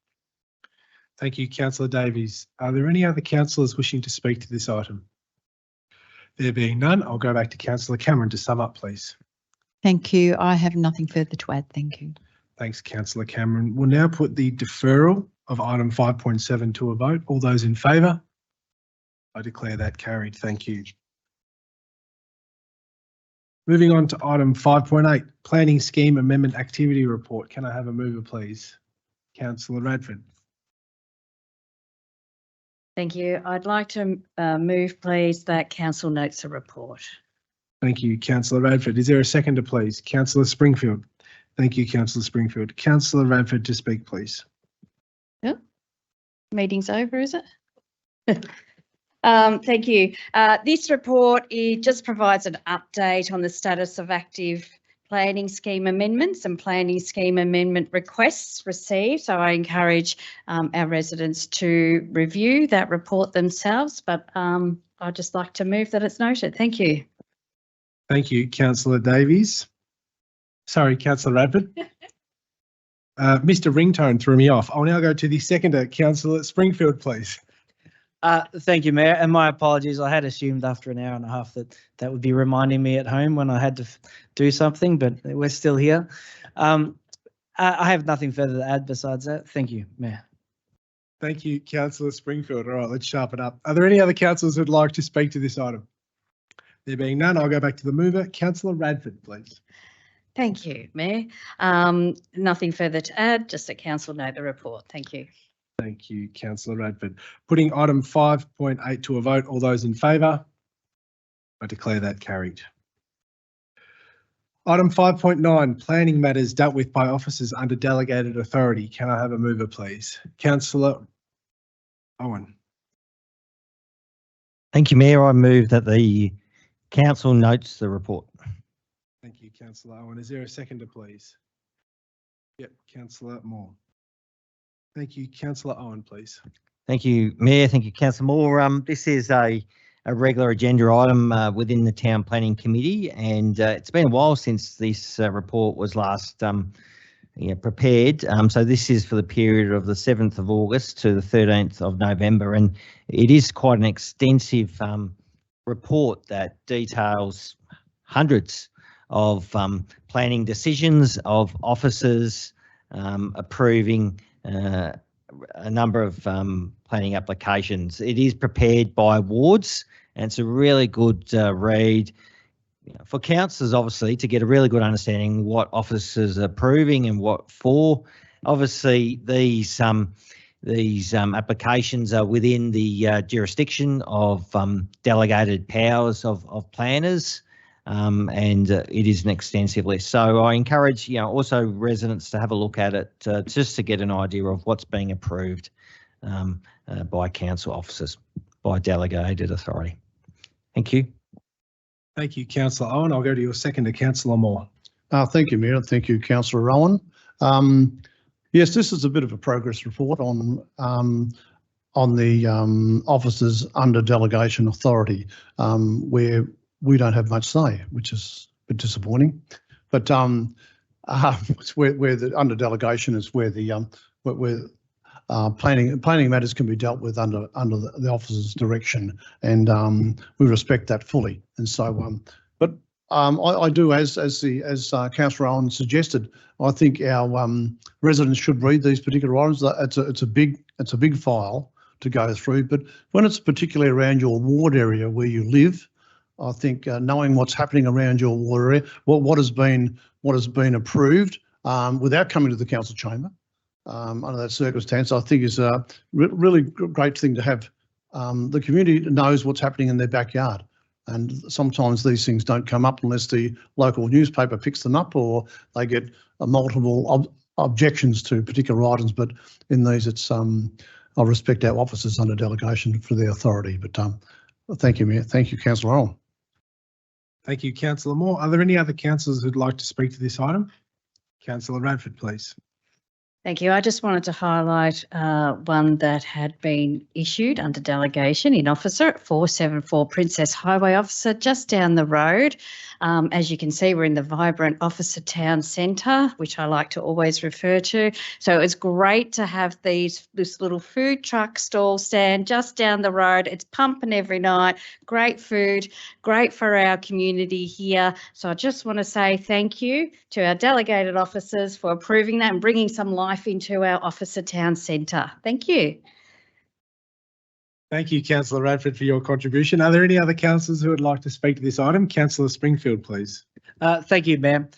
Thank you, Councillor Davies. Are there any other councillors wishing to speak to this item? There being none, I'll go back to Councillor Cameron to sum up, please. Thank you. I have nothing further to add. Thank you. Thanks, Councillor Cameron. We'll now put the deferral of item 5.7 to a vote. All those in favour? I declare that carried. Thank you. Moving on to item 5.8, Planning Scheme Amendment Activity Report. Can I have a mover, please? Councillor Radford. Thank you. I'd like to move, please, that council notes a report. Thank you, Councillor Radford. Is there a seconder, please? Councillor Springfield. Thank you, Councillor Springfield. Councillor Radford to speak, please. Yeah. Meeting's over, is it? Thank you. This report, it just provides an update on the status of active planning scheme amendments and planning scheme amendment requests received. So I encourage our residents to review that report themselves, but I'd just like to move that it's noted. Thank you. Thank you, Councillor Davies. Sorry, Councillor Radford. Mr. Ringtone threw me off. I'll now go to the seconder, Councillor Springfield, please. Thank you, Mayor, and my apologies. I had assumed after an hour and a half that would be reminding me at home when I had to do something, but we're still here. I have nothing further to add besides that. Thank you, Mayor. Thank you, Councillor Springfield. All right, let's sharpen up. Are there any other councillors who'd like to speak to this item? There being none, I'll go back to the mover. Councillor Radford, please. Thank you, Mayor. Nothing further to add, just that council note the report. Thank you. Thank you, Councillor Radford. Putting item 5.8 to a vote. All those in favour? I declare that carried. Item 5.9, planning matters dealt with by officers under delegated authority. Can I have a mover, please? Councillor Owen. Thank you, Mayor. I move that the council notes the report. Thank you, Councillor Owen. Is there a seconder, please? Yep, Councillor Moore. Thank you, Councillor Owen, please. Thank you, Mayor. Thank you, Councillor Moore. This is a regular agenda item within the Town Planning Committee, and it's been a while since this report was last prepared. So this is for the period of the 7th of August to the 13th of November, and it is quite an extensive report that details hundreds of planning decisions of officers approving a number of planning applications. It is prepared by wards, and it's a really good read for councillors, obviously, to get a really good understanding what officers are approving and what for. Obviously, these applications are within the jurisdiction of delegated powers of planners. And it is an extensive list. So I encourage, also residents to have a look at it just to get an idea of what's being approved by council officers, by delegated authority. Thank you. Thank you, Councillor Owen. I'll go to your seconder, Councillor Moore. Thank you, Mayor. Thank you, Councillor Owen. Yes, this is a bit of a progress report on the officers under delegation authority, where we don't have much say, which is a bit disappointing. But it's where the under delegation is where the planning matters can be dealt with under the officer's direction, and we respect that fully. And so, I do, as Councillor Owen suggested, I think our residents should read these particular items. It's a big file to go through, but when it's particularly around your ward area where you live, I think knowing what's happening around your ward area, what has been approved without coming to the council chamber under that circumstance, I think is a really great thing to have. The community knows what's happening in their backyard, and sometimes these things don't come up unless the local newspaper picks them up or they get multiple objections to particular items. But in these, it's I respect our officers under delegation for their authority. But thank you, Mayor. Thank you, Councillor Owen. Thank you, Councillor Moore. Are there any other councillors who'd like to speak to this item? Councillor Radford, please. Thank you. I just wanted to highlight one that had been issued under delegation in officer at 474 Princess Highway Officer, just down the road. As you can see, we're in the vibrant officer town centre, which I like to always refer to. So it's great to have this little food truck stall stand just down the road. It's pumping every night. Great food, great for our community here. So I just want to say thank you to our delegated officers for approving that and bringing some life into our officer town centre. Thank you. Thank you, Councillor Radford, for your contribution. Are there any other councillors who would like to speak to this item? Councillor Springfield, please. Thank you, Mayor.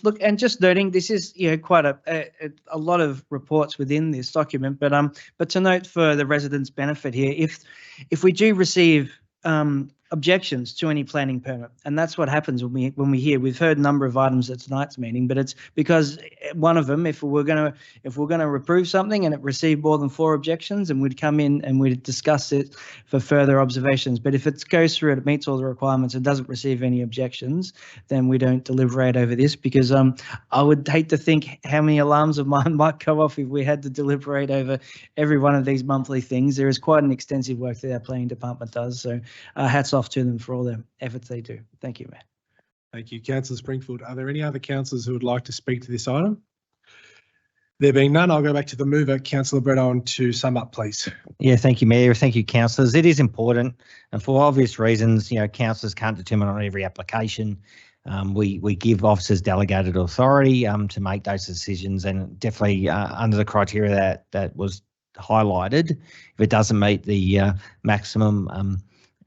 Look, and just noting, this is quite a lot of reports within this document, but to note for the residents' benefit here, if we do receive objections to any planning permit, and that's what happens when we hear. We've heard a number of items at tonight's meeting, but it's because one of them, if we're going to approve something and it received more than 4 objections, and we'd come in and we'd discuss it for further observations. But if it goes through and it meets all the requirements and doesn't receive any objections, then we don't deliberate over this, because I would hate to think how many alarms of mine might go off if we had to deliberate over every one of these monthly things. There is quite an extensive work that our planning department does, so hats off to them for all the efforts they do. Thank you, Matt. Thank you, Councillor Springfield. Are there any other councillors who would like to speak to this item? There being none, I'll go back to the mover, Councillor Brett Owen, to sum up, please. Yeah, thank you, Mayor. Thank you, councillors. It is important, and for obvious reasons, councillors can't determine on every application. We give officers delegated authority to make those decisions, and definitely under the criteria that was highlighted, if it doesn't meet the maximum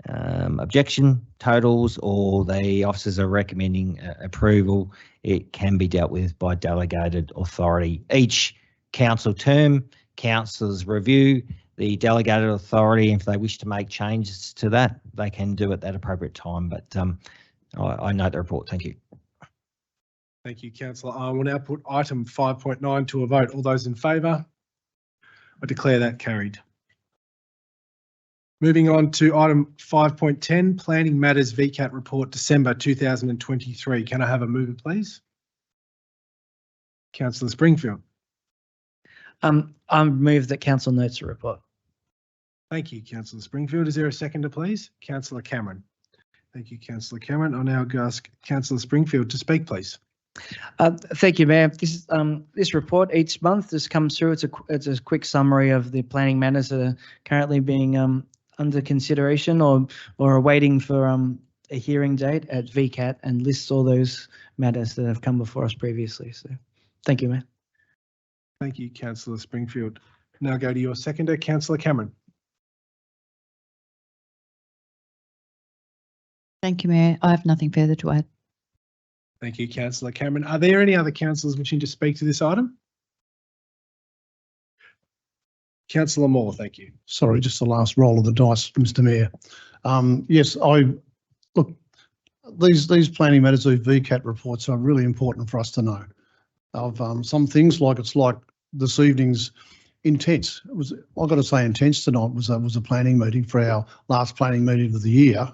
objection totals or the officers are recommending approval, it can be dealt with by delegated authority. Each council term, councillors review the delegated authority, and if they wish to make changes to that, they can do at that appropriate time. But I note the report. Thank you. Thank you, Councillor. I will now put item 5.9 to a vote. All those in favour? I declare that carried. Moving on to item 5.10, Planning Matters VCAT Report, December 2023. Can I have a mover, please? Councillor Springfield. I move that council notes the report. Thank you, Councillor Springfield. Is there a seconder, please? Councillor Cameron. Thank you, Councillor Cameron. I'll now ask Councillor Springfield to speak, please. Thank you, Mayor. This report each month just comes through. It's a quick summary of the planning matters that are currently being under consideration or awaiting for a hearing date at VCAT, and lists all those matters that have come before us previously. So, thank you, Mayor. Thank you, Councillor Springfield. Now go to your seconder, Councillor Cameron. Thank you, Mayor. I have nothing further to add. Thank you, Councillor Cameron. Are there any other councillors wishing to speak to this item? Councillor Moore, thank you. Sorry, just the last roll of the dice, Mr. Mayor. Yes, look, these planning matters, these VCAT reports are really important for us to know. Of some things, like it's like this evening's intense. I've got to say, intense tonight was a planning meeting for our last planning meeting of the year.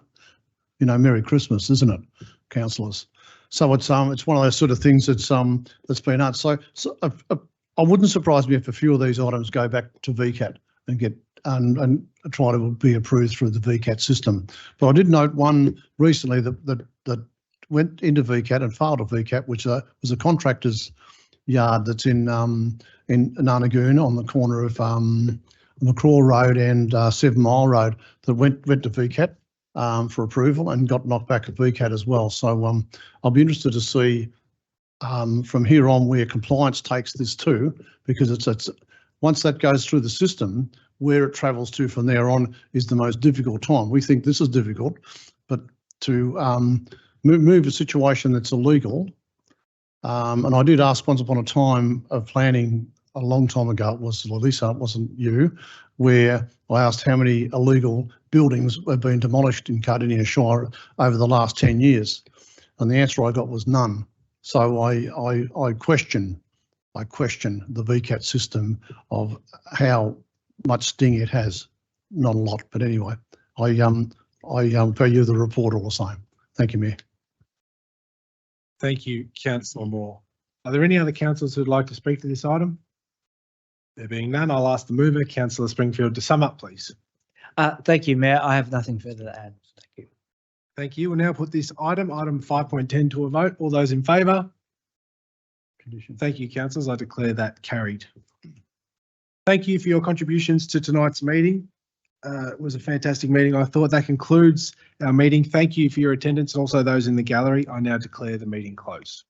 You know, Merry Christmas, isn't it, councillors? So it's one of those sort of things that's been out. So I wouldn't surprise me if a few of these items go back to VCAT and get and try to be approved through the VCAT system. But I did note one recently that went into VCAT and filed a VCAT, which was a contractor's yard that's in Nunagoon on the corner of McCraw Road and 7 Mile Road, that went to VCAT for approval and got knocked back at VCAT as well. So I'll be interested to see from here on where compliance takes this to, because it's once that goes through the system, where it travels to from there on is the most difficult time. We think this is difficult, but to move a situation that's illegal, and I did ask once upon a time of planning a long time ago, it was Lisa, it wasn't you, where I asked how many illegal buildings have been demolished in Cardinia Shire over the last 10 years, and the answer I got was none. So I question the VCAT system of how much sting it has. Not a lot, but anyway, I value the report all the same. Thank you, Mayor. Thank you, Councillor Moore. Are there any other councillors who'd like to speak to this item? There being none, I'll ask the mover, Councillor Springfield, to sum up, please. Thank you, Mayor. I have nothing further to add. Thank you. Thank you. We'll now put this item 5.10 to a vote. All those in favour? Thank you, councillors. I declare that carried. Thank you for your contributions to tonight's meeting. It was a fantastic meeting. I thought that concludes our meeting. Thank you for your attendance, and also those in the gallery. I now declare the meeting closed.